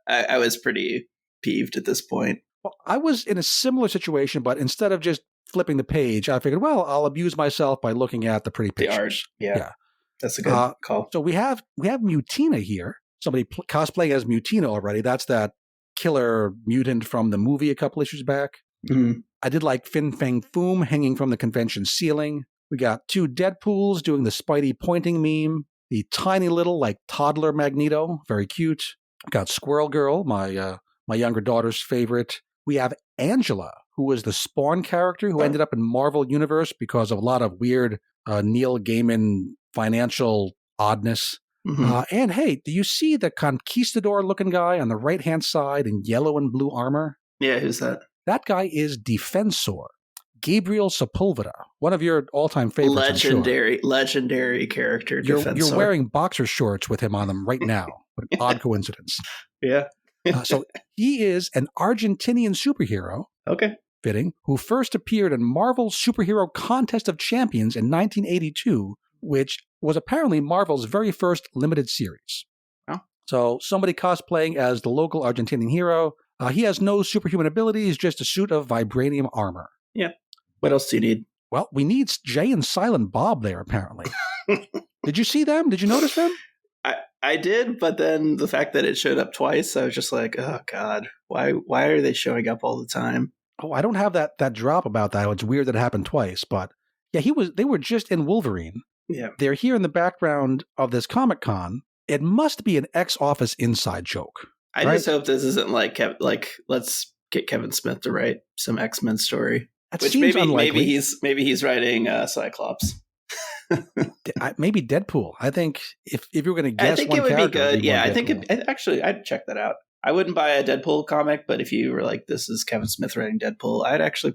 C: I was pretty peeved at this point.
B: Well, I was in a similar situation, but instead of just flipping the page, I figured, well, I'll abuse myself by looking at the pretty pictures.
C: The art, yeah. That's a good call.
B: So we have Mutina here. Somebody cosplaying as Mutina already. That's that killer mutant from the movie a couple issues back.
C: Mm-hmm.
B: I did like Fin Fang Foom hanging from the convention ceiling. We got two Deadpools doing the Spidey pointing meme. The tiny little, like, toddler Magneto. Very cute. Got Squirrel Girl, my younger daughter's favorite. We have Angela, who was the Spawn character who ended up in Marvel Universe because of a lot of weird Neil Gaiman financial oddness.
C: Mm-hmm.
B: And hey, do you see the conquistador-looking guy on the right-hand side in yellow and blue armor?
C: Yeah, who's that?
B: That guy is Defensor, Gabriel Sepulveda, one of your all-time favorites.
C: Legendary character.
B: You're wearing boxer shorts with him on them right now. What an odd coincidence.
C: Yeah.
B: So he is an Argentinian superhero.
C: Okay.
B: Fitting, who first appeared in Marvel's Superhero Contest of Champions in 1982, which was apparently Marvel's very first limited series.
C: Oh.
B: So somebody cosplaying as the local Argentinian hero. He has no superhuman abilities, just a suit of vibranium armor.
C: Yeah. What else do you need?
B: Well, we need Jay and Silent Bob there, apparently. Did you see them? Did you notice them?
C: I did, but then the fact that it showed up twice, I was just like, oh, God, why are they showing up all the time?
B: Oh, I don't have that drop about that. It's weird that it happened twice, but yeah, they were just in Wolverine.
C: Yeah.
B: They're here in the background of this Comic-Con. It must be an X-Office inside joke.
C: I
B: right?
C: just hope this isn't like let's get Kevin Smith to write some X-Men story.
B: That
C: Which
B: seems
C: maybe
B: unlikely.
C: maybe he's writing Cyclops.
B: Maybe Deadpool. I think if you were going to guess,
C: I think
B: one
C: it would be
B: character,
C: good.
B: it'd be
C: Yeah,
B: one
C: I think
B: Deadpool.
C: actually I'd check that out. I wouldn't buy a Deadpool comic, but if you were like, this is Kevin Smith writing Deadpool, I'd actually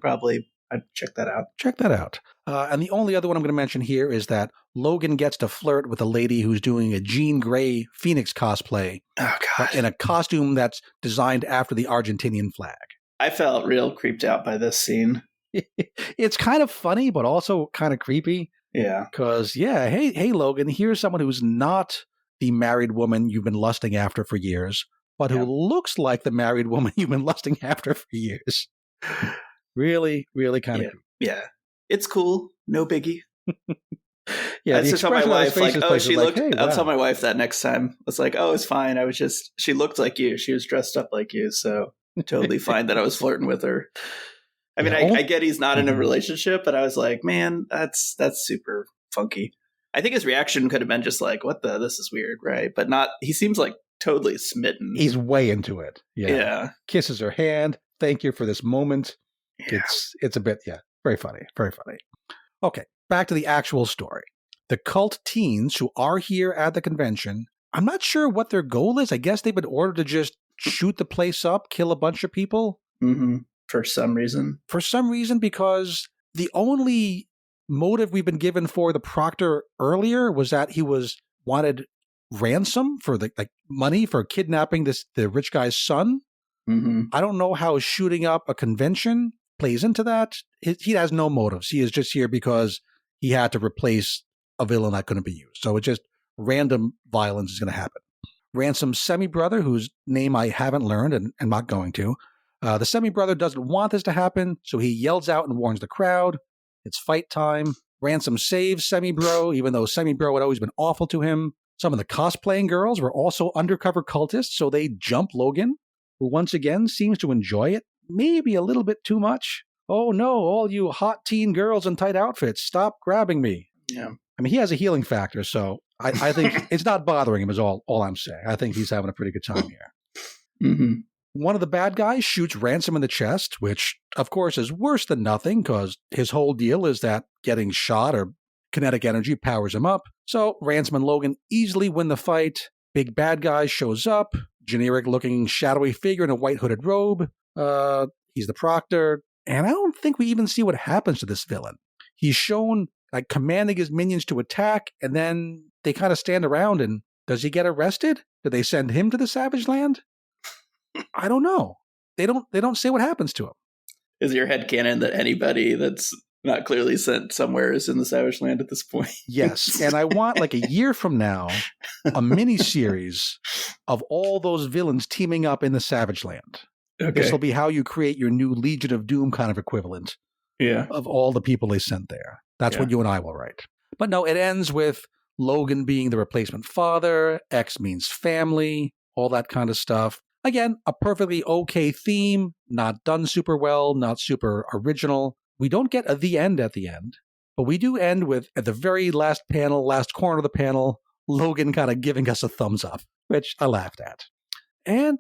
C: I'd check that out.
B: Check that out. And the only other one I'm going to mention here is that Logan gets to flirt with a lady who's doing a Jean Grey Phoenix cosplay in a costume that's designed after the Argentinian flag.
C: I felt real creeped out by this scene.
B: It's kind of funny, but also kind of creepy.
C: Yeah.
B: Because, hey, Logan, here's someone who's not the married woman you've been lusting after for years, but who looks like the married woman you've been lusting after for years. Really, really kind of creepy.
C: Yeah. It's cool. No biggie.
B: Yeah,
C: I just tell my wife, like, oh, she looked,
B: hey,
C: I'll tell my wife that next time. It's like, oh, it's fine. She looked like you. She was dressed up like you. So totally fine that I was flirting with her. I mean, I get he's not in a relationship, but I was like, man, that's super funky. I think his reaction could have been just like, this is weird, right? But not, he seems like totally smitten.
B: He's way into it.
C: Yeah.
B: Kisses her hand. Thank you for this moment.
C: Yeah.
B: It's a bit, very funny. Very funny. Okay, back to the actual story. The cult teens who are here at the convention, I'm not sure what their goal is. I guess they've been ordered to just shoot the place up, kill a bunch of people.
C: Mm-hmm. For some reason.
B: For some reason, because the only motive we've been given for the Proctor earlier was that he wanted ransom for the money for kidnapping the rich guy's son.
C: Mm-hmm.
B: I don't know how shooting up a convention plays into that. He has no motives. He is just here because he had to replace a villain that couldn't be used. So it's just random violence is going to happen. Ransom's semi-brother, whose name I haven't learned and I'm not going to, the semi-brother doesn't want this to happen, so he yells out and warns the crowd. It's fight time. Ransom saves Semi-Bro, even though Semi-Bro had always been awful to him. Some of the cosplaying girls were also undercover cultists, so they jump Logan, who once again seems to enjoy it, maybe a little bit too much. Oh no, all you hot teen girls in tight outfits, stop grabbing me.
C: Yeah.
B: I mean, he has a healing factor, so I think it's not bothering him is all I'm saying. I think he's having a pretty good time here.
C: Mm-hmm.
B: One of the bad guys shoots Ransom in the chest, which, of course, is worse than nothing because his whole deal is that getting shot or kinetic energy powers him up. So Ransom and Logan easily win the fight. Big bad guy shows up, generic-looking shadowy figure in a white hooded robe. He's the Proctor, and I don't think we even see what happens to this villain. He's shown commanding his minions to attack, and then they kind of stand around, and does he get arrested? Do they send him to the Savage Land? I don't know. They don't say what happens to him.
C: Is your headcanon that anybody that's not clearly sent somewhere is in the Savage Land at this point?
B: Yes, and I want a year from now, a mini-series of all those villains teaming up in the Savage Land.
C: Okay.
B: This will be how you create your new Legion of Doom kind of equivalent of all the people they sent there. That's what you and I will write. But no, it ends with Logan being the replacement father, X means family, all that kind of stuff. Again, a perfectly okay theme, not done super well, not super original. We don't get the end at the end, but we do end with, at the very last panel, last corner of the panel, Logan kind of giving us a thumbs up, which I laughed at. And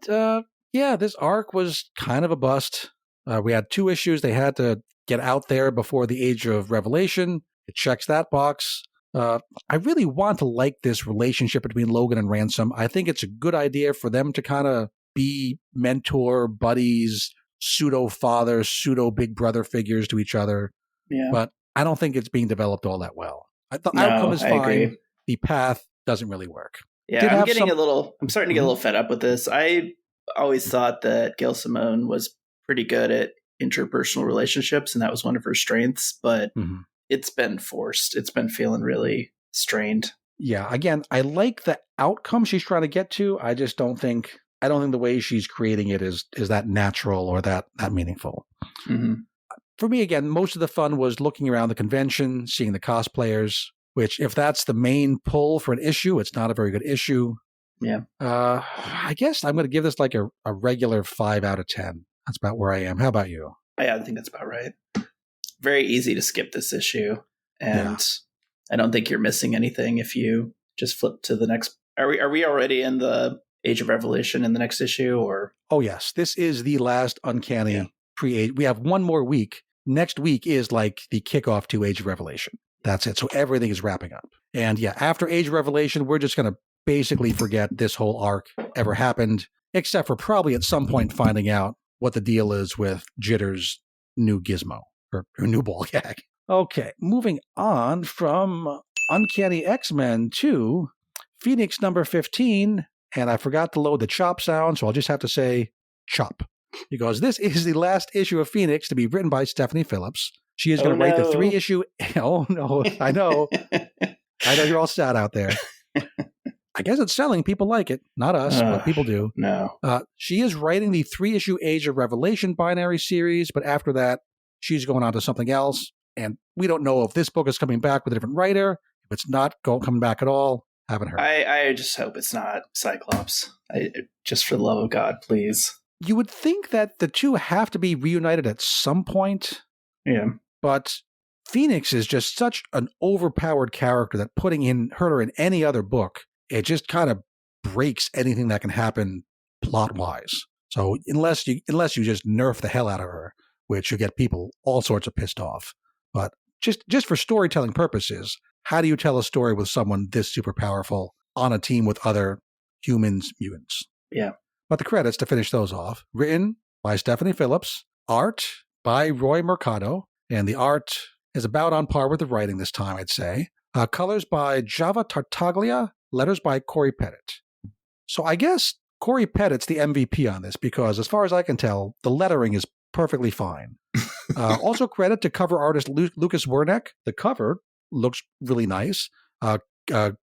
B: this arc was kind of a bust. We had 2 issues. They had to get out there before the Age of Revelation. It checks that box. I really want to like this relationship between Logan and Ransom. I think it's a good idea for them to kind of be mentor, buddies, pseudo-father, pseudo-big brother figures to each other. Yeah. But I don't think it's being developed all that well. The outcome is fine. Agree. The path doesn't really work.
C: Yeah, I'm starting to get a little fed up with this. I always thought that Gail Simone was pretty good at interpersonal relationships, and that was one of her strengths, but it's been forced. It's been feeling really strained.
B: Yeah, again, I like the outcome she's trying to get to. I just don't think the way she's creating it is that natural or that meaningful. Mm-hmm. For me, again, most of the fun was looking around the convention, seeing the cosplayers, which if that's the main pull for an issue, it's not a very good issue.
C: Yeah.
B: I guess I'm going to give this a regular 5 out of 10. That's about where I am. How about you?
C: I think that's about right. Very easy to skip this issue, and I don't think you're missing anything if you just flip to the next. Are we already in the Age of Revelation in the next issue, or?
B: Oh yes, this is the last Uncanny pre-Age. We have one more week. Next week is like the kickoff to Age of Revelation. That's it. So everything is wrapping up. And yeah, after Age of Revelation, we're just going to basically forget this whole arc ever happened, except for probably at some point finding out what the deal is with Jitter's new gizmo or new ball gag. Okay, moving on from Uncanny X-Men to Phoenix number 15. And I forgot to load the chop sound, so I'll just have to say chop. Because this is the last issue of Phoenix to be written by Stephanie Phillips. She is going to write the 3-issue... Oh, no, I know. I know you're all sad out there. I guess it's selling. People like it. Not us, but people do.
C: No.
B: She is writing the 3-issue Age of Revelation binary series, but after that, she's going on to something else. And we don't know if this book is coming back with a different writer. If it's not coming back at all, haven't heard.
C: I just hope it's not Cyclops. Just for the love of God, please.
B: You would think that the two have to be reunited at some point.
C: Yeah.
B: But Phoenix is just such an overpowered character that putting her in any other book, it just kind of breaks anything that can happen plot-wise. So unless you just nerf the hell out of her, which you get people all sorts of pissed off. But just for storytelling purposes, how do you tell a story with someone this super powerful on a team with other humans, mutants?
C: Yeah.
B: But the credits to finish those off, written by Stephanie Phillips, art by Roy Mercado, and the art is about on par with the writing this time, I'd say. Colors by Java Tartaglia, letters by Corey Pettit. So I guess Corey Pettit's the MVP on this because, as far as I can tell, the lettering is perfectly fine. Also credit to cover artist Lucas Wernick. The cover looks really nice.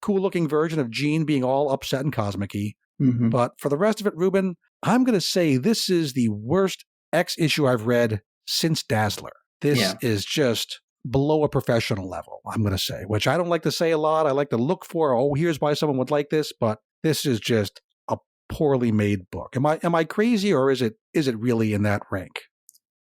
B: Cool-looking version of Jean being all upset and cosmic-y.
C: Mm-hmm.
B: But for the rest of it, Ruben, I'm going to say this is the worst X issue I've read since Dazzler. This is just below a professional level, I'm going to say, which I don't like to say a lot. I like to look for, here's why someone would like this, but this is just a poorly made book. Am I crazy, or is it really in that rank?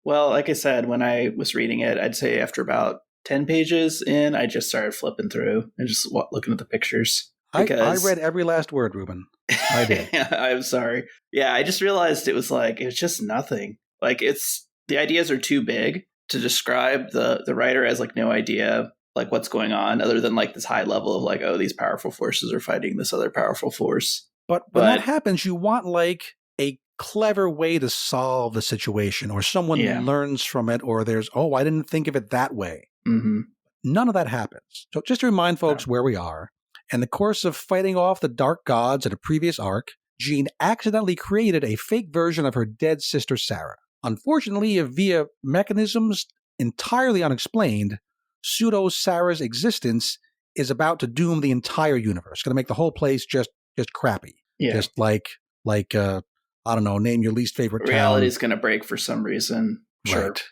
C: Well, like I said, when I was reading it, I'd say after about 10 pages in, I just started flipping through and just looking at the pictures.
B: I read every last word, Ruben. I did.
C: I'm sorry. Yeah, I just realized it was just nothing. Like, the ideas are too big to describe the writer as like no idea like what's going on other than like this high level of like, oh, these powerful forces are fighting this other powerful force.
B: But when that happens, you want like a clever way to solve the situation, or someone learns from it, or there's, I didn't think of it that way.
C: Mm-hmm.
B: None of that happens. So just to remind folks where we are, in the course of fighting off the dark gods in a previous arc, Jean accidentally created a fake version of her dead sister Sarah. Unfortunately, via mechanisms entirely unexplained, pseudo-Sarah's existence is about to doom the entire universe. Going to make the whole place just crappy. Yeah. Just like I don't know, name your least favorite town.
C: Reality's going to break for some reason. Sure.
B: Right.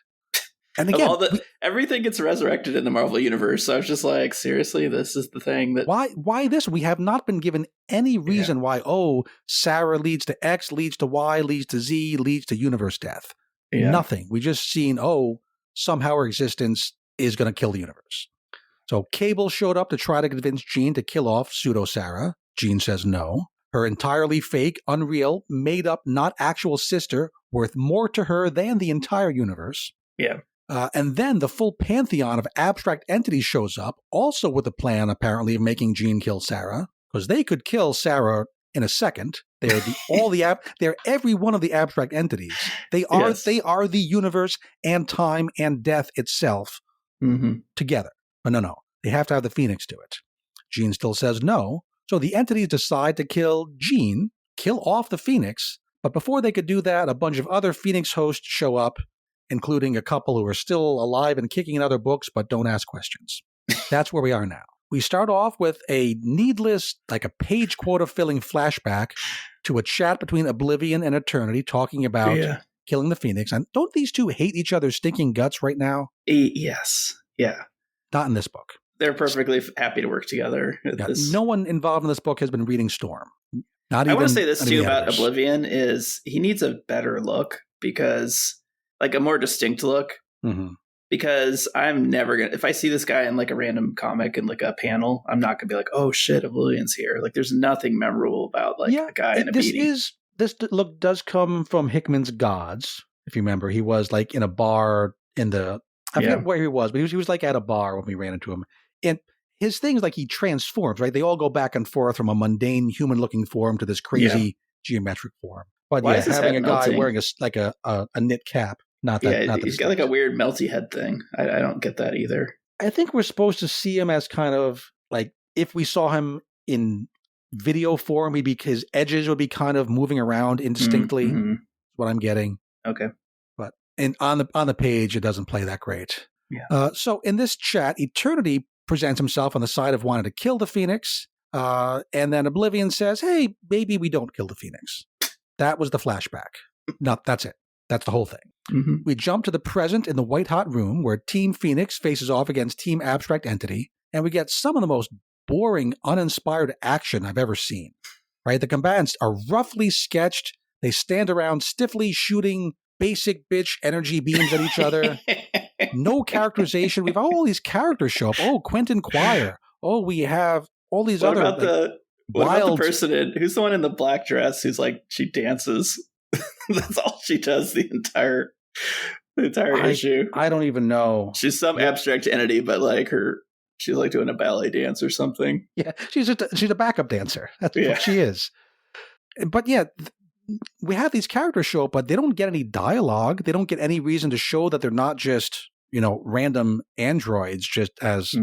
B: And again,
C: everything gets resurrected in the Marvel Universe. So I was just like, seriously, this is the thing that...
B: Why this? We have not been given any reason why, Sarah leads to X, leads to Y, leads to Z, leads to universe death. Yeah. Nothing. We just seen, somehow her existence is going to kill the universe. So Cable showed up to try to convince Jean to kill off pseudo-Sarah. Jean says no. Her entirely fake, unreal, made-up, not actual sister, worth more to her than the entire universe.
C: Yeah.
B: And then the full pantheon of abstract entities shows up, also with a plan, apparently, of making Jean kill Sarah, because they could kill Sarah in a second. They're they're every one of the abstract entities. They are the universe and time and death itself together. But no, they have to have the Phoenix do it. Jean still says no, so the entities decide to kill Jean, kill off the Phoenix. But before they could do that, a bunch of other Phoenix hosts show up, including a couple who are still alive and kicking in other books, but don't ask questions. That's where we are now. We start off with a needless, like a page quota filling flashback to a chat between Oblivion and Eternity talking about killing the Phoenix. And don't these two hate each other's stinking guts right now?
C: Yes. Yeah.
B: Not in this book.
C: They're perfectly happy to work together.
B: No one involved in this book has been reading Storm. I
C: want to say this too about Oblivion is he needs a better look because like a more distinct look.
B: Mm-hmm.
C: Because I'm never going to, if I see this guy in like a random comic in like a panel, I'm not going to be like, oh shit, Oblivion's here. Like there's nothing memorable about like a guy in a beanie.
B: This look does come from Hickman's Gods. If you remember, he was like in a bar I forget where he was, but he was like at a bar when we ran into him. And his thing is like he transforms, right? They all go back and forth from a mundane human looking form to this crazy geometric form. But having a guy wearing a knit cap. Not that
C: he's got like a weird melty head thing. I don't get that either.
B: I think we're supposed to see him as kind of like if we saw him in video form, his edges would be kind of moving around indistinctly.
C: Mm-hmm.
B: What I'm getting.
C: Okay.
B: But on the page, it doesn't play that great.
C: Yeah.
B: So in this chat, Eternity presents himself on the side of wanting to kill the Phoenix, and then Oblivion says, "Hey, maybe we don't kill the Phoenix." That was the flashback. No, that's it. That's the whole thing.
C: Mm-hmm.
B: We jump to the present in the white hot room where Team Phoenix faces off against Team Abstract Entity, and we get some of the most boring, uninspired action I've ever seen. Right? The combatants are roughly sketched. They stand around stiffly shooting basic bitch energy beams at each other. No characterization. We have all these characters show up. Oh, Quentin Quire. Oh, we have all these
C: what
B: other
C: about what about the person who's the one in the black dress who's like she dances? That's all she does the entire issue.
B: I don't even know.
C: She's some abstract entity, but like she's like doing a ballet dance or something.
B: Yeah, she's a backup dancer. That's what she is. But yeah, we have these characters show up, but they don't get any dialogue. They don't get any reason to show that they're not just random androids just as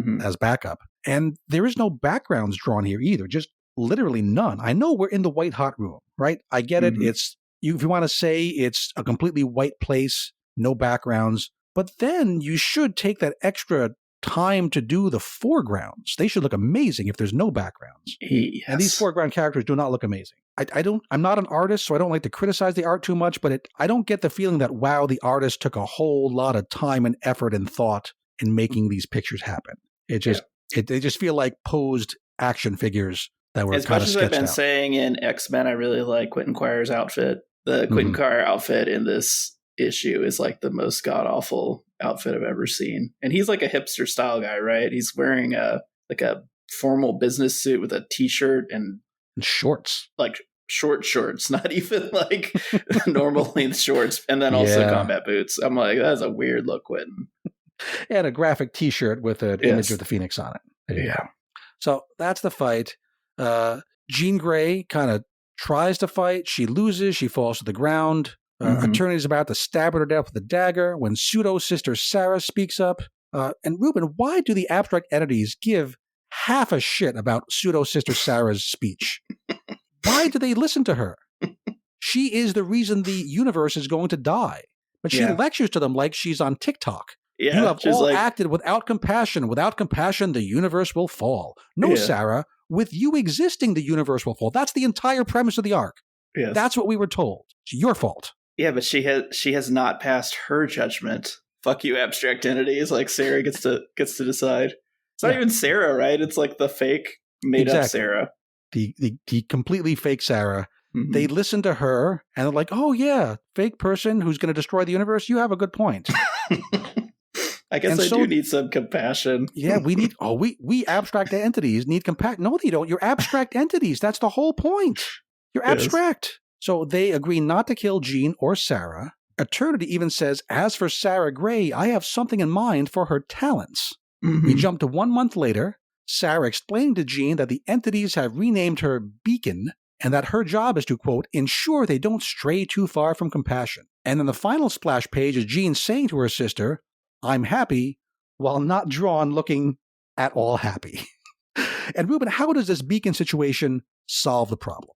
B: backup. And there is no backgrounds drawn here either. Just literally none. I know we're in the white hot room, right? I get it. It's if you want to say it's a completely white place, no backgrounds, but then you should take that extra time to do the foregrounds. They should look amazing if there's no backgrounds.
C: Yes.
B: And these foreground characters do not look amazing. I'm not an artist, so I don't like to criticize the art too much, but I don't get the feeling that, wow, the artist took a whole lot of time and effort and thought in making these pictures happen. They just feel like posed action figures that were
C: as
B: kind
C: much
B: of
C: as I've been
B: out.
C: saying in X-Men, I really like Quentin Quire's outfit. The Quentin Quire outfit in this issue is like the most god-awful outfit I've ever seen. And he's like a hipster style guy, right? He's wearing a formal business suit with a t-shirt and
B: shorts.
C: Like short shorts, not even like normal length shorts. And then also combat boots. I'm like, that's a weird look, Quentin.
B: And a graphic t-shirt with an image of the Phoenix on it.
C: Yeah.
B: So that's the fight. Jean Grey kind of tries to fight. She loses. She falls to the ground. Eternity's about to stab her to death with a dagger when pseudo-sister Sarah speaks up. And Ruben, why do the abstract entities give half a shit about pseudo-sister Sarah's speech? Why do they listen to her? She is the reason the universe is going to die. But she lectures to them like she's on TikTok.
C: Yeah,
B: you have all acted without compassion. Without compassion, the universe will fall. No, Sarah, with you existing, the universe will fall. That's the entire premise of the arc.
C: Yes.
B: That's what we were told. It's your fault.
C: Yeah, but she has not passed her judgment. Fuck you, abstract entities. Like Sarah gets to decide. It's not even Sarah, right? It's like the fake made up Sarah.
B: The completely fake Sarah. They listen to her and they're like, oh yeah, fake person who's going to destroy the universe. You have a good point.
C: I guess I do need some compassion.
B: Yeah, we need, we abstract entities need compassion. No, you don't. You're abstract entities. That's the whole point. You're abstract. So they agree not to kill Jean or Sarah. Eternity even says, as for Sarah Gray, I have something in mind for her talents. We jump to 1 month later, Sarah explaining to Jean that the entities have renamed her Beacon and that her job is to, quote, ensure they don't stray too far from compassion. And then the final splash page is Jean saying to her sister, I'm happy, while not drawn looking at all happy. And Ruben, how does this Beacon situation solve the problem?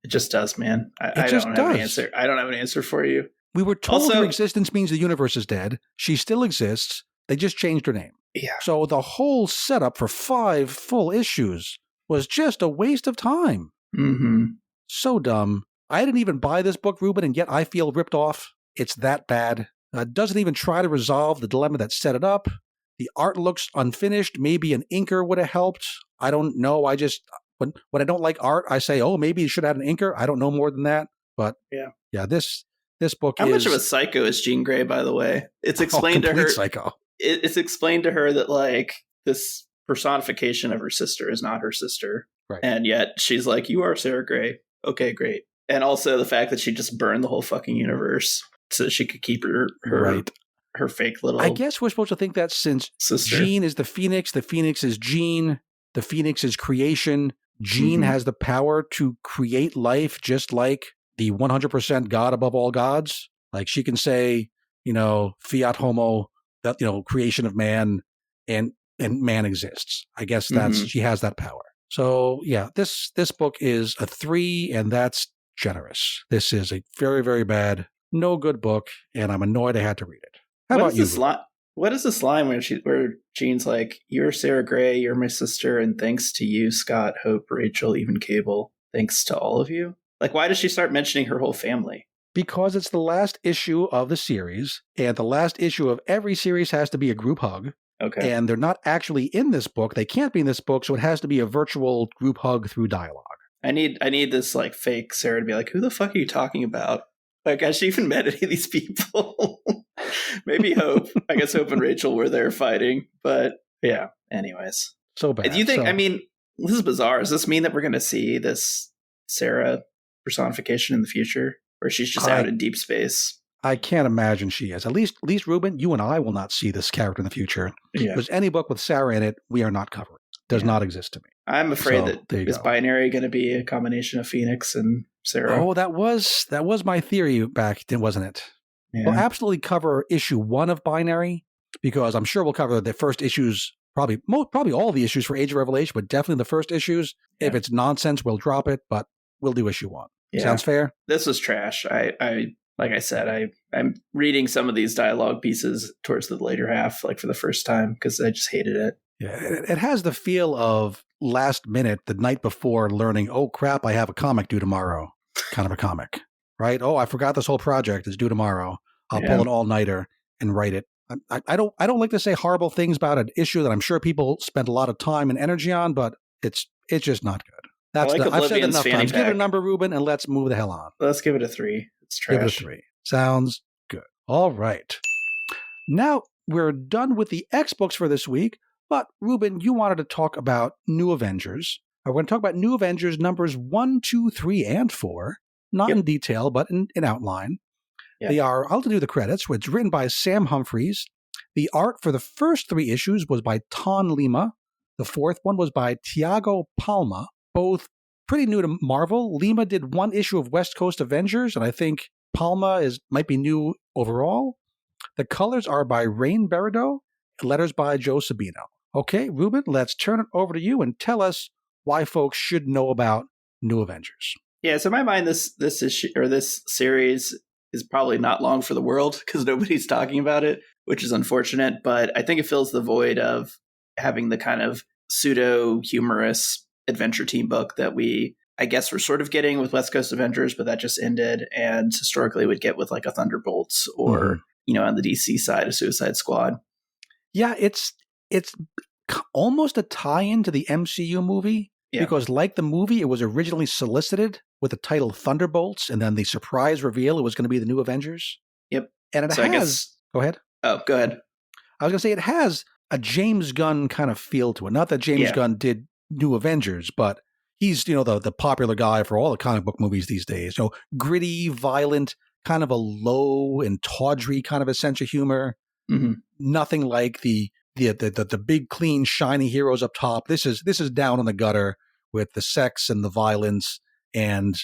C: It just does, man. I don't have an answer. I don't have an answer for you.
B: We were told her existence means the universe is dead. She still exists. They just changed her name.
C: Yeah.
B: So the whole setup for 5 full issues was just a waste of time. So dumb. I didn't even buy this book, Ruben, and yet I feel ripped off. It's that bad. Doesn't even try to resolve the dilemma that set it up. The art looks unfinished. Maybe an inker would have helped. I don't know. When I don't like art, I say, oh, maybe you should have an inker. I don't know more than that. But yeah, this This book
C: How
B: is...
C: much of a psycho is Jean Grey, by the way? It's explained to her...
B: psycho.
C: It's explained to her that, like, this personification of her sister is not her sister.
B: Right.
C: And yet she's like, you are Sarah Grey. Okay, great. And also the fact that she just burned the whole fucking universe so that she could keep her fake little...
B: I guess we're supposed to think that since
C: sister.
B: Jean is the Phoenix is Jean, the Phoenix is creation. Jean has the power to create life just like the 100% God above all gods. Like she can say, fiat homo, that, creation of man, and man exists. I guess that's she has that power. So yeah, this book is a 3, and that's generous. This is a very, very bad, no good book, and I'm annoyed I had to read it. How about you?
C: What is this line where Jean's like, you're Sarah Grey, you're my sister, and thanks to you, Scott, Hope, Rachel, even Cable, thanks to all of you? Like, why does she start mentioning her whole family?
B: Because it's the last issue of the series, and the last issue of every series has to be a group hug.
C: Okay.
B: And they're not actually in this book. They can't be in this book, so it has to be a virtual group hug through dialogue.
C: I need this, like, fake Sarah to be like, who the fuck are you talking about? Like, has she even met any of these people? Maybe Hope. I guess Hope and Rachel were there fighting. But, yeah. Anyways.
B: So bad.
C: Do you think, this is bizarre. Does this mean that we're going to see this Sarah personification in the future? Or she's just out in deep space?
B: I can't imagine she is. At least, Ruben, you and I will not see this character in the future.
C: Yeah.
B: Because any book with Sarah in it, we are not covering. Does not exist to me.
C: I'm afraid that is Binary going to be a combination of Phoenix and Sarah.
B: Oh, that was my theory back then, wasn't it?
C: Yeah.
B: We'll absolutely cover issue 1 of Binary, because I'm sure we'll cover the first issues, probably all the issues for Age of Revelation, but definitely the first issues. Yeah. If it's nonsense, we'll drop it, but we'll do issue 1. Yeah. Sounds fair?
C: This was trash. Like I said, I'm reading some of these dialogue pieces towards the later half, like for the first time, because I just hated it.
B: Yeah, it has the feel of last minute, the night before, learning, oh crap, I have a comic due tomorrow, kind of a comic, right? Oh, I forgot this whole project is due tomorrow. I'll pull an all-nighter and write it. I don't like to say horrible things about an issue that I'm sure people spent a lot of time and energy on, but it's just not good. I've said it enough times. Give it a number, Ruben, and let's move the hell on.
C: Let's give it a 3. It's trash.
B: Give it a 3. Sounds good. All right. Now we're done with the X books for this week. But, Ruben, you wanted to talk about New Avengers. We're going to talk about New Avengers numbers 1, 2, 3, and 4. Not in detail, but in outline. Yep. They are, I'll do the credits. It's written by Sam Humphries. The art for the first 3 issues was by Ton Lima. The fourth one was by Tiago Palma. Both pretty new to Marvel. Lima did 1 issue of West Coast Avengers, and I think Palma might be new overall. The colors are by Rain Berido. Letters by Joe Sabino. Okay, Ruben, let's turn it over to you and tell us why folks should know about New Avengers.
C: Yeah, so in my mind, this issue or this series is probably not long for the world because nobody's talking about it, which is unfortunate. But I think it fills the void of having the kind of pseudo-humorous adventure team book that I guess we're sort of getting with West Coast Avengers, but that just ended. And historically would get with like a Thunderbolts or, on the DC side, a Suicide Squad. Yeah,
B: it's almost a tie-in to the MCU movie because like the movie, it was originally solicited with the title Thunderbolts, and then the surprise reveal it was going to be the New Avengers.
C: Yep.
B: And it has... Go ahead.
C: Oh, go ahead.
B: I was going to say it has a James Gunn kind of feel to it. Not that James Gunn did New Avengers, but he's, the popular guy for all the comic book movies these days. Gritty, violent, kind of a low and tawdry kind of a sense of humor.
C: Mm-hmm.
B: Nothing like the big, clean, shiny heroes up top. This is down in the gutter with the sex and the violence and,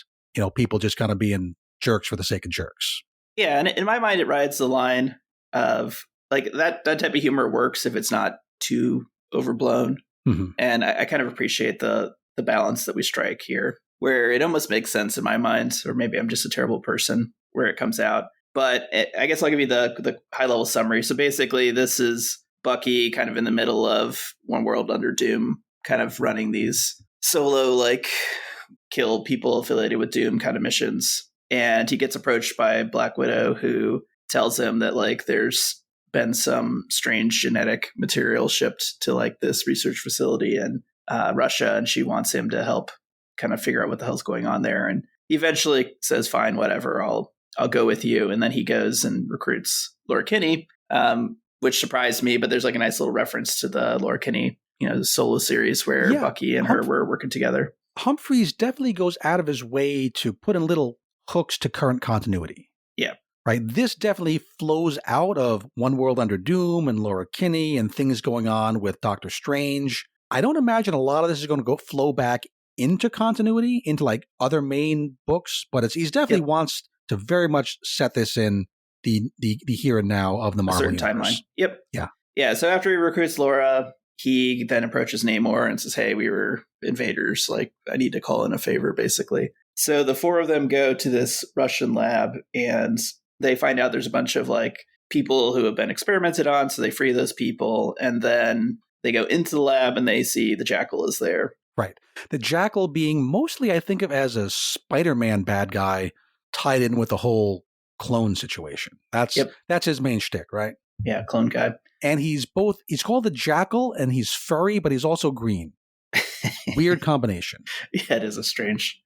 B: people just kind of being jerks for the sake of jerks.
C: Yeah. And in my mind, it rides the line of like that type of humor works if it's not too overblown.
B: Mm-hmm.
C: And I kind of appreciate the balance that we strike here, where it almost makes sense in my mind, or maybe I'm just a terrible person where it comes out. But I guess I'll give you the high level summary. So basically, this is Bucky kind of in the middle of One World Under Doom, kind of running these solo, like, kill people affiliated with Doom kind of missions. And he gets approached by Black Widow, who tells him that, like, there's been some strange genetic material shipped to, like, this research facility in Russia, and she wants him to help kind of figure out what the hell's going on there. And he eventually says, fine, whatever, I'll I'll go with you. And then he goes and recruits Laura Kinney, which surprised me. But there's like a nice little reference to the Laura Kinney, the solo series where Bucky and her were working together.
B: Humphreys definitely goes out of his way to put in little hooks to current continuity.
C: Yeah.
B: Right. This definitely flows out of One World Under Doom and Laura Kinney and things going on with Doctor Strange. I don't imagine a lot of this is going to flow back into continuity, into like other main books, but he's definitely wants to very much set this in the here and now of the Marvel universe.
C: Timeline. Yep.
B: Yeah.
C: Yeah. So after he recruits Laura, he then approaches Namor and says, hey, we were invaders. Like, I need to call in a favor, basically. So the four of them go to this Russian lab and they find out there's a bunch of like people who have been experimented on. So they free those people. And then they go into the lab and they see the Jackal is there.
B: Right. The Jackal being mostly, I think of as a Spider-Man bad guy tied in with the whole clone situation. That's his main shtick, right?
C: Yeah, clone guy.
B: And he's called the Jackal and he's furry, but he's also green. Weird combination.
C: Yeah, it is a strange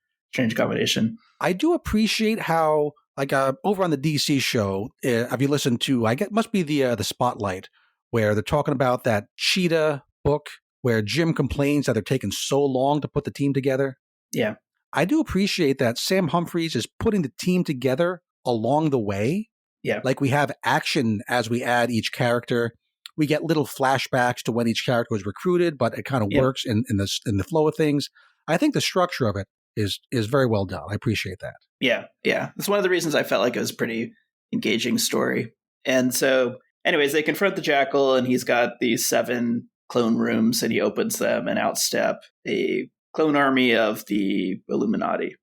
C: combination.
B: I do appreciate how, like over on the DC show, have you listened to, I guess must be the Spotlight, where they're talking about that Cheetah book where Jim complains that they're taking so long to put the team together.
C: Yeah.
B: I do appreciate that Sam Humphries is putting the team together along the way.
C: Yeah.
B: Like we have action as we add each character. We get little flashbacks to when each character was recruited, but it kind of works in the flow of things. I think the structure of it is very well done. I appreciate that.
C: Yeah. Yeah. That's one of the reasons I felt like it was a pretty engaging story. And so anyways, they confront the Jackal and he's got these 7 clone rooms and he opens them and outstep a clone army of the Illuminati.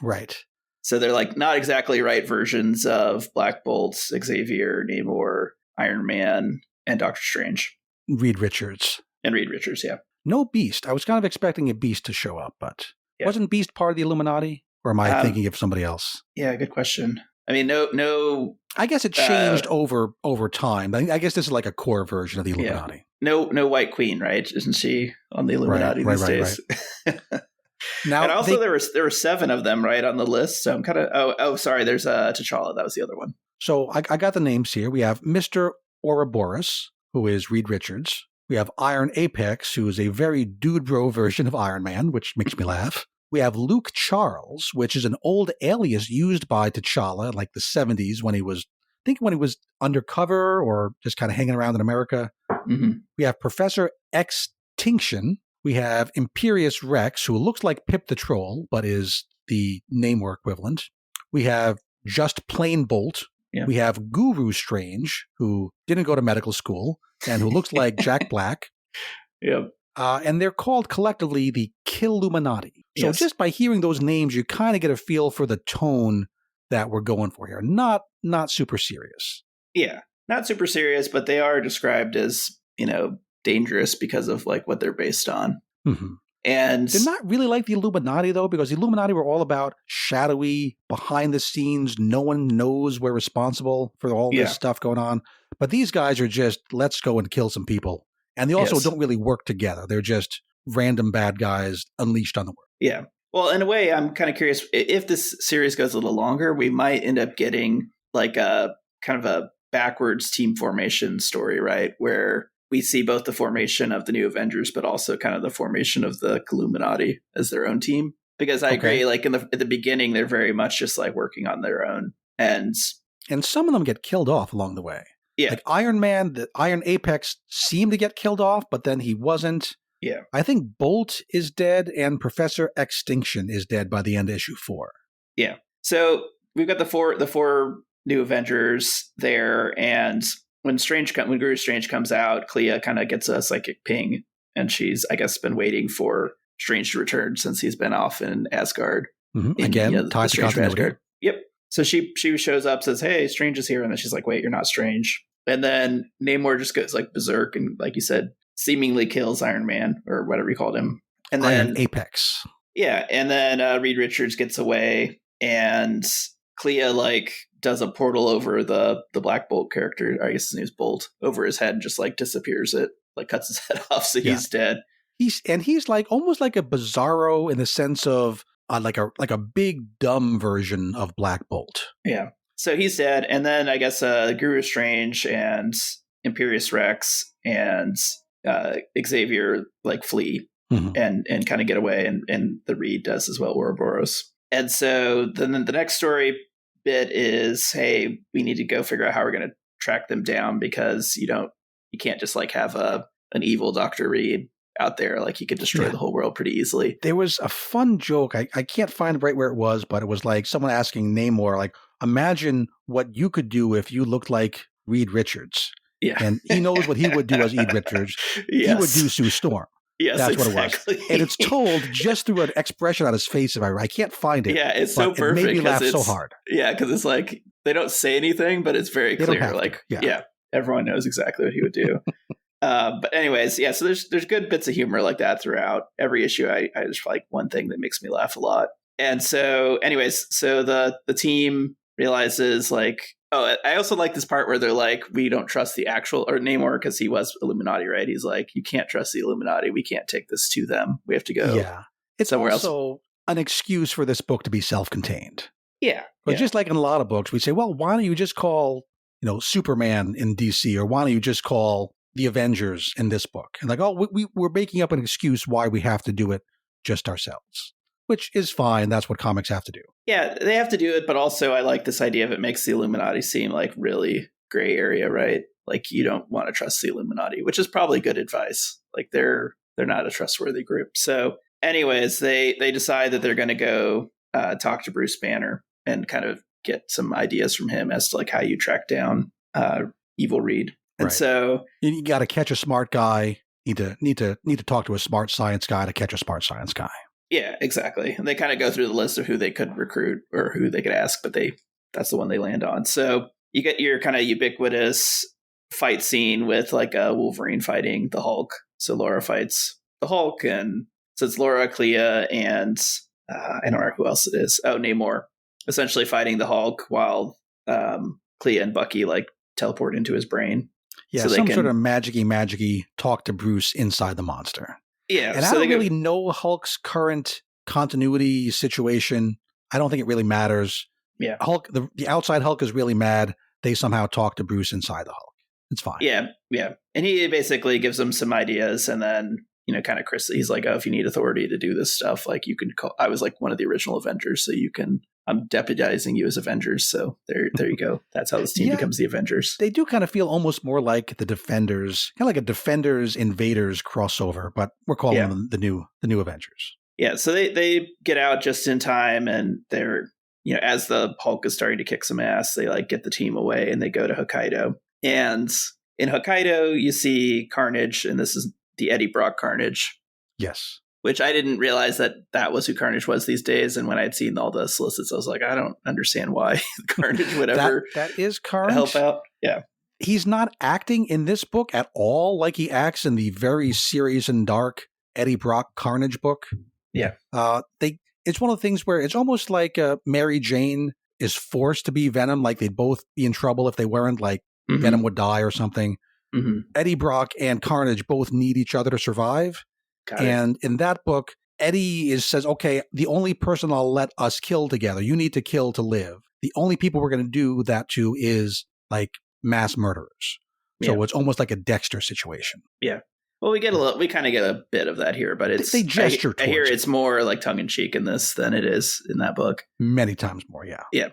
B: Right.
C: So they're like not exactly right versions of Black Bolt, Xavier, Namor, Iron Man, and Doctor Strange.
B: Reed Richards.
C: Yeah.
B: No Beast. I was kind of expecting a Beast to show up, but wasn't Beast part of the Illuminati? Or am I thinking of somebody else?
C: Yeah, good question. I mean, no.
B: I guess it changed over time. I guess this is like a core version of the Illuminati.
C: No White Queen, right? Isn't she on the Illuminati these days? Right. Now, and also there were 7 of them, right, on the list. So I'm kind of sorry. There's T'Challa. That was the other one.
B: So I got the names here. We have Mr. Ouroboros, who is Reed Richards. We have Iron Apex, who is a very dude bro version of Iron Man, which makes me laugh. We have Luke Charles, which is an old alias used by T'Challa, like the 70s when he was undercover or just kind of hanging around in America.
C: Mm-hmm.
B: We have Professor Extinction. We have Imperious Rex, who looks like Pip the Troll, but is the Namor equivalent. We have Just Plain Bolt. Yeah. We have Guru Strange, who didn't go to medical school and who looks like Jack Black.
C: Yep.
B: And they're called collectively the Killuminati. So just by hearing those names, you kind of get a feel for the tone that we're going for here. Not super serious.
C: Yeah, not super serious, but they are described as, dangerous because of like what they're based on.
B: Mm-hmm.
C: And
B: they're not really like the Illuminati, though, because the Illuminati were all about shadowy, behind the scenes. No one knows we're responsible for all this stuff going on. But these guys are just, let's go and kill some people. And they also don't really work together. They're just random bad guys unleashed on the world.
C: Yeah. Well, in a way, I'm kind of curious if this series goes a little longer, we might end up getting like a kind of a backwards team formation story, right? Where we see both the formation of the new Avengers, but also kind of the formation of the Illuminati as their own team. Because I agree, like at the beginning, they're very much just like working on their own. And
B: some of them get killed off along the way.
C: Yeah.
B: Like Iron Man, the Iron Apex seemed to get killed off, but then he wasn't.
C: Yeah.
B: I think Bolt is dead and Professor Extinction is dead by the end of issue 4.
C: Yeah. So we've got the four new Avengers there, and when Guru Strange comes out, Clea kind of gets a psychic ping, and she's, I guess, been waiting for Strange to return since he's been off in Asgard.
B: Mm-hmm. Again, ties to continuity.
C: Yep. So she shows up, says, "Hey, Strange is here," and then she's like, "Wait, you're not Strange." And then Namor just goes like berserk and, like you said, seemingly kills Iron Man or whatever you called him. And then
B: Iron Apex.
C: Yeah, and then Reed Richards gets away, and Clea like does a portal over the Black Bolt character. I guess his name's Bolt, over his head and just like disappears it, like cuts his head off, so he's dead. He's
B: like almost like a Bizarro in the sense of like a big dumb version of Black Bolt.
C: Yeah. So he's dead. And then I guess Guru Strange and Imperious Rex and Xavier like flee and kind of get away. And the Reed does as well, Ouroboros. And so then the next story bit is, hey, we need to go figure out how we're going to track them down, because you can't just like have an evil Dr. Reed out there. Like he could destroy the whole world pretty easily. There
B: was a fun joke. I can't find right where it was, but it was like someone asking Namor, like, imagine what you could do if you looked like Reed Richards.
C: Yeah.
B: And he knows what he would do as Reed Richards. Yes. He would do Sue Storm.
C: Yes,
B: that's
C: exactly.
B: What it was. And it's told just through an expression on his face. If I can't find it.
C: Yeah, it's so perfect.
B: It made me laugh so hard.
C: Yeah, because it's like they don't say anything, but it's very clear. Like, everyone knows exactly what he would do. But anyways, yeah, so there's good bits of humor like that throughout every issue. I just like one thing that makes me laugh a lot. And so anyways, so the team realizes like, oh, I also like this part where they're like, we don't trust the actual, or Namor, because he was Illuminati, right? He's like, you can't trust the Illuminati. We can't take this to them. We have to go
B: it's
C: somewhere
B: also
C: else.
B: An excuse for this book to be self-contained.
C: Yeah.
B: But just like in a lot of books, we say, well, why don't you just call, Superman in DC, or why don't you just call the Avengers in this book? And like, oh, we're making up an excuse why we have to do it just ourselves, which is fine. That's what comics have to do.
C: Yeah, they have to do it. But also I like this idea of it makes the Illuminati seem like really gray area, right? Like you don't want to trust the Illuminati, which is probably good advice. Like they're not a trustworthy group. So anyways, they decide that they're going to go talk to Bruce Banner and kind of get some ideas from him as to like how you track down Evil Reed. And so
B: you got to catch a smart guy. Need to talk to a smart science guy to catch a smart science guy.
C: Yeah, exactly. And they kind of go through the list of who they could recruit or who they could ask, but that's the one they land on. So you get your kind of ubiquitous fight scene with like a Wolverine fighting the Hulk. So Laura fights the Hulk, and so it's Laura, Clea, and I don't know who else it is. Oh, Namor, essentially fighting the Hulk while Clea and Bucky like teleport into his brain.
B: Yeah, so some sort of magicy talk to Bruce inside the monster.
C: Yeah,
B: and so I don't really know Hulk's current continuity situation. I don't think it really matters.
C: Yeah,
B: Hulk, the outside Hulk is really mad. They somehow talk to Bruce inside the Hulk. It's fine.
C: Yeah, and he basically gives them some ideas, and then kind of he's like, oh, if you need authority to do this stuff, like you can call. I was like one of the original Avengers, so you can. I'm deputizing you as Avengers. So there you go. That's how this team becomes the Avengers.
B: They do kind of feel almost more like the Defenders, kind of like a Defenders Invaders crossover, but we're calling them the new Avengers.
C: Yeah. So they get out just in time, and they're, as the Hulk is starting to kick some ass, they like get the team away and they go to Hokkaido. And in Hokkaido, you see Carnage, and this is the Eddie Brock Carnage.
B: Yes.
C: Which I didn't realize that was who Carnage was these days. And when I had seen all the solicits, I was like, I don't understand why Carnage would ever
B: that is Carnage.
C: Help out. Yeah.
B: He's not acting in this book at all like he acts in the very serious and dark Eddie Brock Carnage book.
C: Yeah.
B: It's one of the things where it's almost like Mary Jane is forced to be Venom, like they'd both be in trouble if they weren't, like Venom would die or something.
C: Mm-hmm.
B: Eddie Brock and Carnage both need each other to survive. And in that book, Eddie says, okay, the only person I'll let us kill together, you need to kill to live. The only people we're going to do that to is like mass murderers. So it's almost like a Dexter situation.
C: Yeah. Well, we kind of get a bit of that here, but
B: they gesture towards
C: I hear it's more like tongue in cheek in this than it is in that book.
B: Many times more. Yeah.
C: Yeah.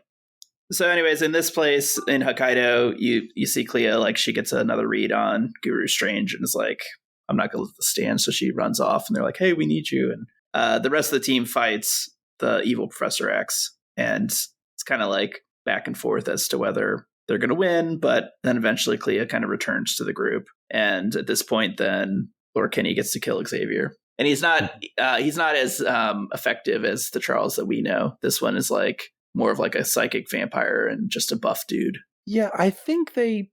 C: So anyways, in this place in Hokkaido, you see Clea, like she gets another read on Guru Strange and is like, I'm not going to let this stand. So she runs off and they're like, hey, we need you. And the rest of the team fights the evil Professor X. And it's kind of like back and forth as to whether they're going to win. But then eventually Clea kind of returns to the group. And at this point, then Lord Kenny gets to kill Xavier. And he's not as effective as the Charles that we know. This one is like more of like a psychic vampire and just a buff dude.
B: Yeah, I think they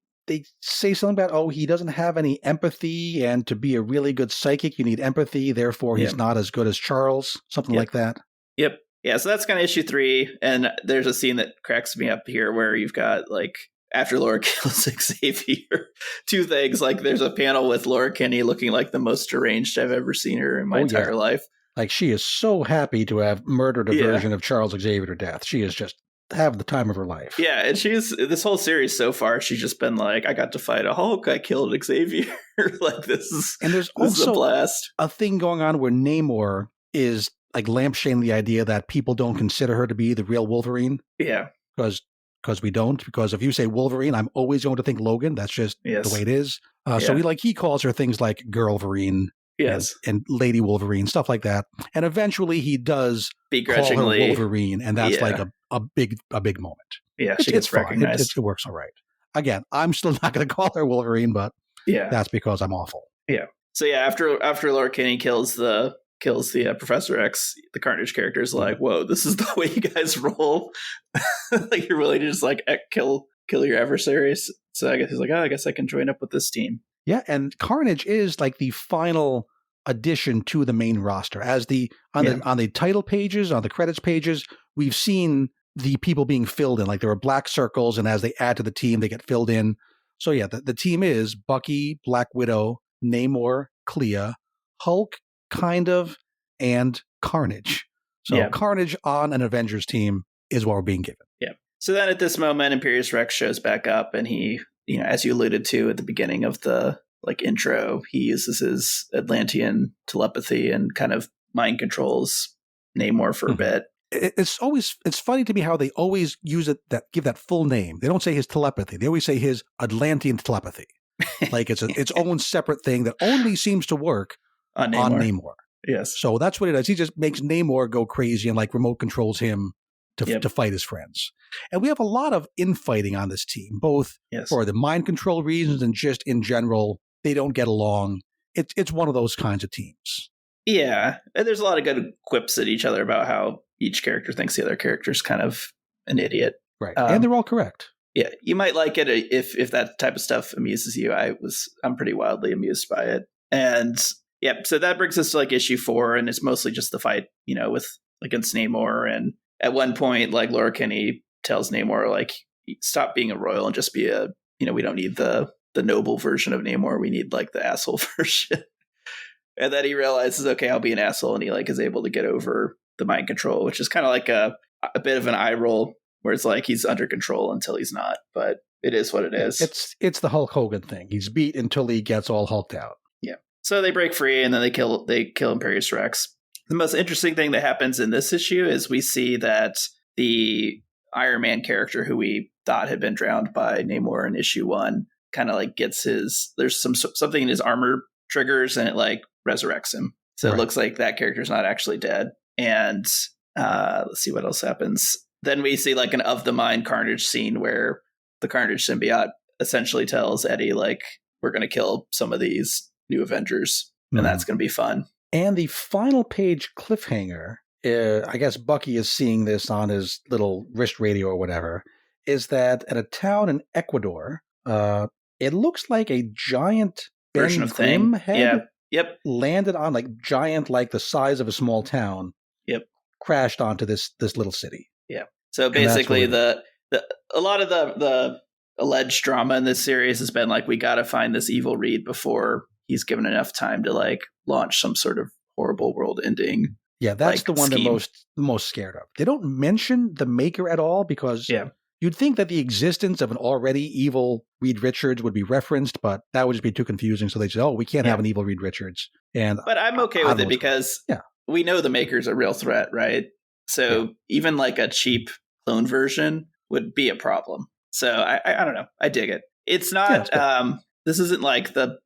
B: say something about, he doesn't have any empathy, and to be a really good psychic, you need empathy. Therefore, he's not as good as Charles, something like that.
C: Yep. Yeah, so that's kind of issue 3. And there's a scene that cracks me up here where you've got, like, after Laura kills Xavier, 2 things. Like, there's a panel with Laura Kinney looking like the most deranged I've ever seen her in my entire life.
B: Like, she is so happy to have murdered a version of Charles Xavier to death. She is just have the time of her life.
C: Yeah, and she's this whole series so far, she's just been like, I got to fight a Hulk, I killed Xavier. Like this is
B: also
C: a blast.
B: A thing going on where Namor is like lampshading the idea that people don't consider her to be the real Wolverine.
C: Yeah.
B: Because we don't. Because if you say Wolverine, I'm always going to think Logan. That's just the way it is. So he calls her things like Girlverine.
C: Yes.
B: And Lady Wolverine, stuff like that. And eventually he does
C: begrudgingly
B: call her Wolverine, and that's like a big moment.
C: Yeah, she gets recognized.
B: It works all right. Again, I'm still not going to call her Wolverine, but that's because I'm awful.
C: Yeah. So after Laura Kinney kills the Professor X, the Carnage character is like, whoa, this is the way you guys roll. Like you're willing to just like kill your adversaries. So I guess he's like, I guess I can join up with this team.
B: Yeah, and Carnage is like the final addition to the main roster. As on the title pages, on the credits pages, we've seen the people being filled in. Like there are black circles, and as they add to the team, they get filled in. So yeah, the team is Bucky, Black Widow, Namor, Clea, Hulk, kind of, and Carnage. So Carnage on an Avengers team is what we're being given.
C: Yeah. So then at this moment, Imperious Rex shows back up, and he, as you alluded to at the beginning of the intro, he uses his Atlantean telepathy and kind of mind controls Namor for a bit.
B: It's funny to me how they always give that full name. They don't say his telepathy. They always say his Atlantean telepathy. Like it's its own separate thing that only seems to work on Namor.
C: Yes.
B: So that's what it is. He just makes Namor go crazy and like remote controls him to fight his friends. And we have a lot of infighting on this team, both for the mind control reasons and just in general, they don't get along. It's one of those kinds of teams.
C: Yeah. And there's a lot of good quips at each other about how each character thinks the other character's kind of an idiot.
B: Right. And they're all correct.
C: Yeah. You might like it if that type of stuff amuses you. I'm pretty wildly amused by it. And so that brings us to like issue 4, and it's mostly just the fight, with against Namor. And at one point, like Laura Kinney tells Namor, like, stop being a royal and just be we don't need the noble version of Namor. We need like the asshole version. And then he realizes, okay, I'll be an asshole. And he like is able to get over the mind control, which is kind of like a bit of an eye roll where it's like he's under control until he's not. But it is what it is.
B: It's the Hulk Hogan thing. He's beat until he gets all hulked out.
C: Yeah. So they break free and then they kill Imperious Rex. The most interesting thing that happens in this issue is we see that the Iron Man character who we thought had been drowned by Namor in issue 1 kind of like gets there's something in his armor triggers and it like resurrects him. So It looks like that character's not actually dead. And let's see what else happens. Then we see like an of the mind Carnage scene where the Carnage symbiote essentially tells Eddie, like, we're going to kill some of these new Avengers and that's going to be fun.
B: And the final page cliffhanger, I guess Bucky is seeing this on his little wrist radio or whatever, is that at a town in Ecuador, it looks like a giant
C: version of Thing
B: head landed on like giant, like the size of a small town.
C: Yep.
B: Crashed onto this little city.
C: Yeah. So basically a lot of the alleged drama in this series has been like, we got to find this evil Reed before he's given enough time to like launch some sort of horrible world ending.
B: Yeah, that's the one they're most scared of. They don't mention the Maker at all because you'd think that the existence of an already evil Reed Richards would be referenced, but that would just be too confusing. So they say, we can't have an evil Reed Richards. But
C: I'm okay with it because we know the Maker's a real threat, right? So even like a cheap clone version would be a problem. So I don't know. I dig it. It's not, this isn't like the,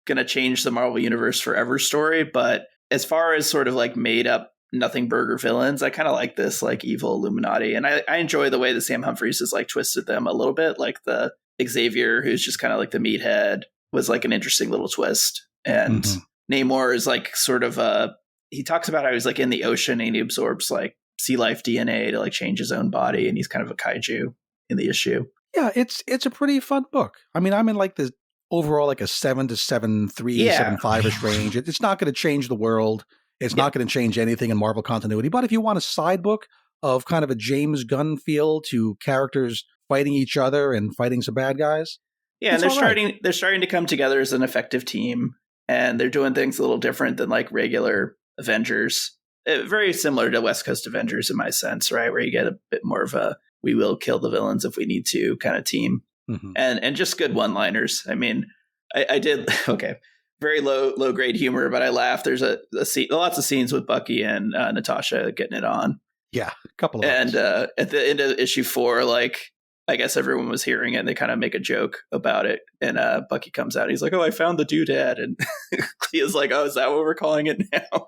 C: going to change the Marvel Universe forever story, but as far as sort of like made up nothing burger villains, I kind of like this like evil Illuminati. And I enjoy the way that Sam Humphries has like twisted them a little bit. Like the Xavier, who's just kind of like the meathead, was like an interesting little twist. And Namor is like sort of he talks about how he's like in the ocean and he absorbs like sea life DNA to like change his own body. And he's kind of a kaiju in the issue.
B: Yeah, it's a pretty fun book. I mean, I'm in like the overall like a 7 to 7.3, 7.5-ish range. It's not going to change the world. It's not going to change anything in Marvel continuity. But if you want a side book of kind of a James Gunn feel to characters fighting each other and fighting some bad guys.
C: Yeah, and they're starting to come together as an effective team, and they're doing things a little different than like regular Avengers. very similar to West Coast Avengers in my sense, right? Where you get a bit more of a we will kill the villains if we need to kind of team, and just good one-liners. I mean, I did very low grade humor, but I laughed. There's a scene, lots of scenes with Bucky and Natasha getting it on.
B: Yeah, a couple of
C: and at the end of issue 4, like I guess everyone was hearing it and they kind of make a joke about it. And Bucky comes out and he's like, "Oh, I found the doodad." And Clea's like, "Oh, is that what we're calling it now?"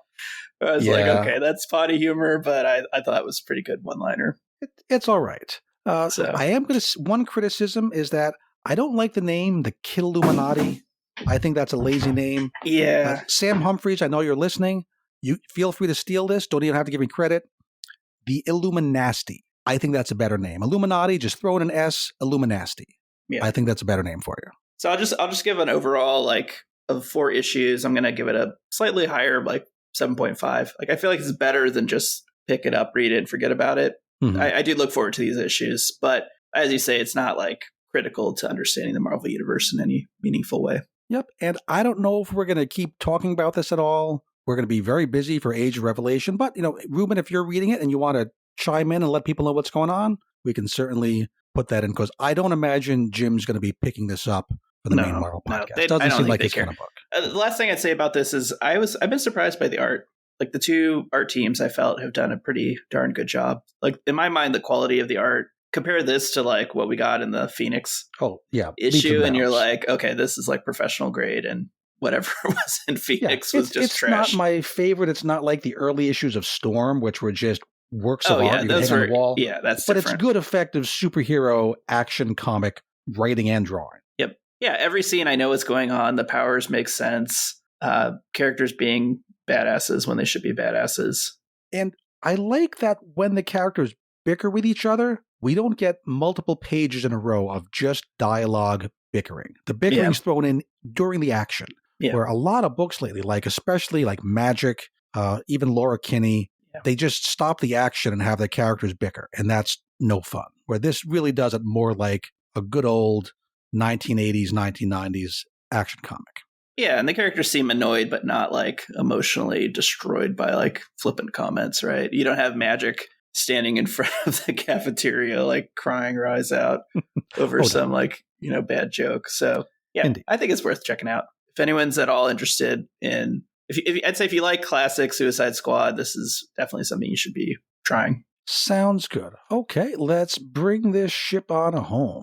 C: I was like, okay, that's potty humor, but I thought it was a pretty good one-liner.
B: It's all right. I am going to, one criticism is that I don't like the name, the Killuminati. I think that's a lazy name.
C: Yeah.
B: Sam Humphries, I know you're listening. You feel free to steal this. Don't even have to give me credit. The Illuminasti. I think that's a better name. Illuminati, just throw in an S, Illuminasti. Yeah. I think that's a better name for you.
C: So I'll just give an overall, like, of 4 issues, I'm going to give it a slightly higher, like, 7.5. Like, I feel like it's better than just pick it up, read it, and forget about it. I do look forward to these issues, but as you say, it's not like critical to understanding the Marvel Universe in any meaningful way.
B: Yep. And I don't know if we're going to keep talking about this at all. We're going to be very busy for Age of Revelation, but Ruben, if you're reading it and you want to chime in and let people know what's going on, we can certainly put that in, because I don't imagine Jim's going to be picking this up for the main Marvel podcast. It doesn't seem like his kind of book.
C: The last thing I'd say about this is I've been surprised by the art. Like, the 2 art teams I felt have done a pretty darn good job. Like, in my mind, the quality of the art, compare this to like what we got in the Phoenix issue, and you're like, okay, this is like professional grade, and whatever was in Phoenix was just trash.
B: It's not my favorite. It's not like the early issues of Storm, which were just works of art you hang on the wall.
C: Yeah, that's
B: but
C: different.
B: It's good, effective superhero action comic writing and drawing.
C: Yep. Yeah, every scene I know what's going on. The powers make sense. Characters being badasses when they should be badasses.
B: And I like that when the characters bicker with each other, we don't get multiple pages in a row of just dialogue bickering. The bickering's thrown in during the action. Yeah. Where a lot of books lately, like especially like Magic, even Laura Kinney, they just stop the action and have the characters bicker. And that's no fun. Where this really does it more like a good old 1980s, 1990s action comic.
C: Yeah, and the characters seem annoyed, but not like emotionally destroyed by like flippant comments, right? You don't have Magic standing in front of the cafeteria, like crying her eyes out over some like, bad joke. So yeah, indeed. I think it's worth checking out. If anyone's at all interested in, I'd say if you like classic Suicide Squad, this is definitely something you should be trying.
B: Sounds good. Okay, let's bring this ship on home.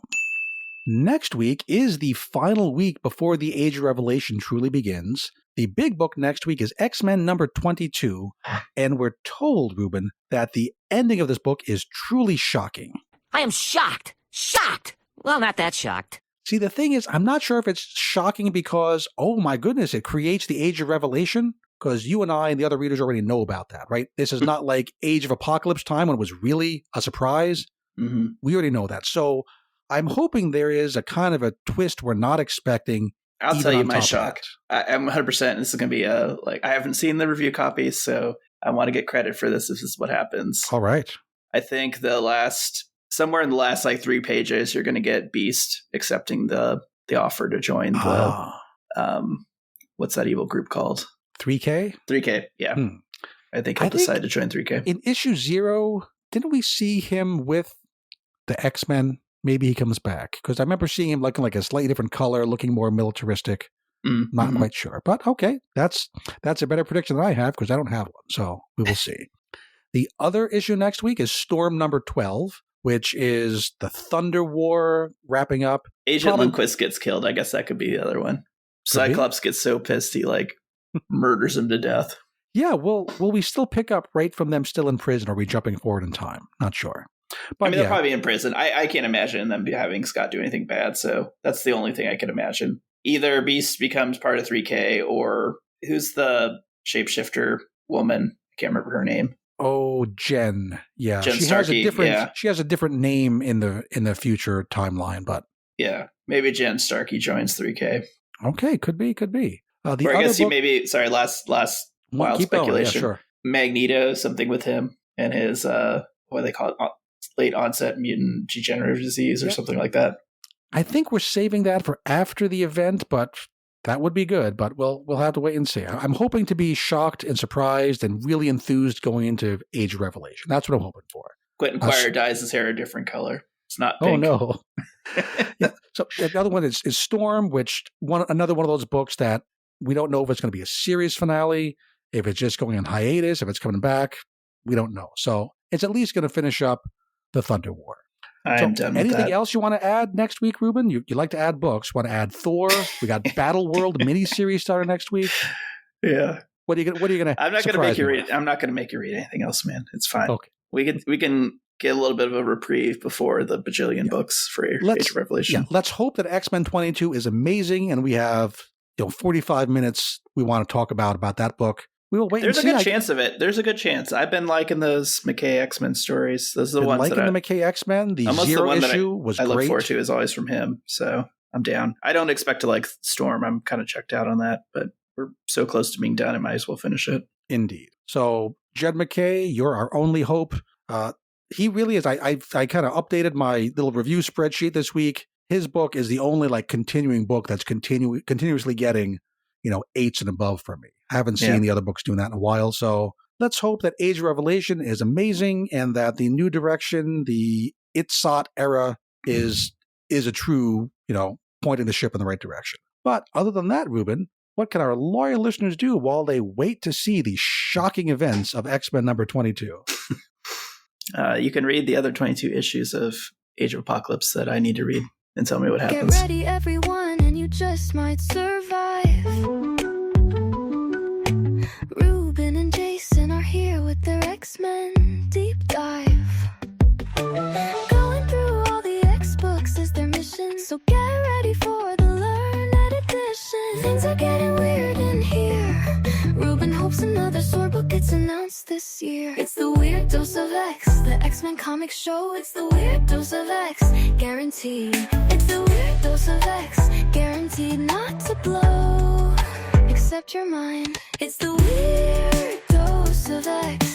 B: Next week is the final week before the Age of Revelation truly begins. The big book next week is X-Men number 22, and we're told, Ruben, that the ending of this book is truly shocking.
E: I am shocked. Shocked! Well, not that shocked.
B: See, the thing is, I'm not sure if it's shocking because, oh my goodness, it creates the Age of Revelation, because you and I and the other readers already know about that, right? This is not like Age of Apocalypse time when it was really a surprise. Mm-hmm. We already know that. So I'm hoping there is a kind of a twist we're not expecting.
C: I'll tell you my shock. I'm 100%. This is going to be I haven't seen the review copies, so I want to get credit for this. This is what happens.
B: All right.
C: I think somewhere in the last like 3 pages, you're going to get Beast accepting the offer to join what's that evil group called?
B: 3K?
C: 3K, yeah. I think he'll decide to join 3K.
B: In issue 0, didn't we see him with the X-Men? Maybe he comes back, because I remember seeing him looking like a slightly different color, looking more militaristic. Not quite sure, but okay, that's a better prediction than I have, because I don't have one, so we will see. The other issue next week is Storm number 12, which is the Thunder War wrapping up.
C: Agent Lundquist gets killed. I guess that could be the other one. Cyclops gets so pissed he like murders him to death.
B: Yeah, will we still pick up right from them still in prison, or are we jumping forward in time? Not sure. But
C: they'll probably be in prison. I can't imagine them having Scott do anything bad, so that's the only thing I can imagine. Either Beast becomes part of 3K, or who's the shapeshifter woman? I can't remember her name.
B: Oh, Jen. Yeah,
C: Jen Starkey.
B: She has a different name in the future timeline, but
C: yeah, maybe Jen Starkey joins 3K.
B: Okay, could be.
C: Last wild speculation.
B: Yeah, sure.
C: Magneto, something with him and his what do they call it? Late onset mutant degenerative disease or something like that.
B: I think we're saving that for after the event, but That would be good, but we'll have to wait and see. I'm hoping to be shocked and surprised and really enthused going into Age of Revelation. That's what I'm hoping for.
C: Quentin Quire dyes his hair a different color. It's not pink.
B: Oh, no. Yeah. So the other one is Storm, another one of those books that we don't know if it's going to be a series finale, if it's just going on hiatus, if it's coming back. We don't know. So it's at least going to finish up the Thunder War.
C: I'm done with
B: anything
C: that.
B: else you want to add next week, Ruben? You like to add books. Want to add Thor? We got Battle World miniseries starting next week.
C: Yeah.
B: What are you going to
C: I'm not going to make you read. I'm not going to make you read anything else, man. It's fine.
B: Okay.
C: We can get a little bit of a reprieve before the bajillion books for Age of Revelation.
B: Yeah, let's hope that X-Men 22 is amazing and we have 45 minutes we want to talk about that book. We will wait.
C: There's
B: and see.
C: a good chance of it. There's a good chance. I've been liking those McKay X-Men stories. Those are the ones that
B: the McKay X-Men. The Zero issue was
C: I
B: great.
C: look forward to is always from him. So I'm down. I don't expect to like Storm. I'm kind of checked out on that, but we're so close to being done. I might as well finish it.
B: Indeed. So Jed McKay, you're our only hope. He really is. I kind of updated my little review spreadsheet this week. His book is the only continuing book that's continuously getting 8s and above from me. I haven't seen the other books doing that in a while. So let's hope that Age of Revelation is amazing and that the new direction, the Itzot era, is a true, pointing the ship in the right direction. But other than that, Ruben, what can our loyal listeners do while they wait to see the shocking events of X-Men number 22?
C: You can read the other 22 issues of Age of Apocalypse that I need to read and tell me what happens.
A: Get ready, everyone, and you just might survive. Ruben and Jason are here with their X-Men deep dive. Going through all the X-books is their mission, so get ready for the Learned Edition. Things are getting weird in here. Ruben hopes another sword book gets announced this year. It's the Weird Dose of X, the X-Men comic show. It's the Weird Dose of X, guaranteed. It's the Weird Dose of X, guaranteed not to blow, except your mind. It's the Weird Dose of X.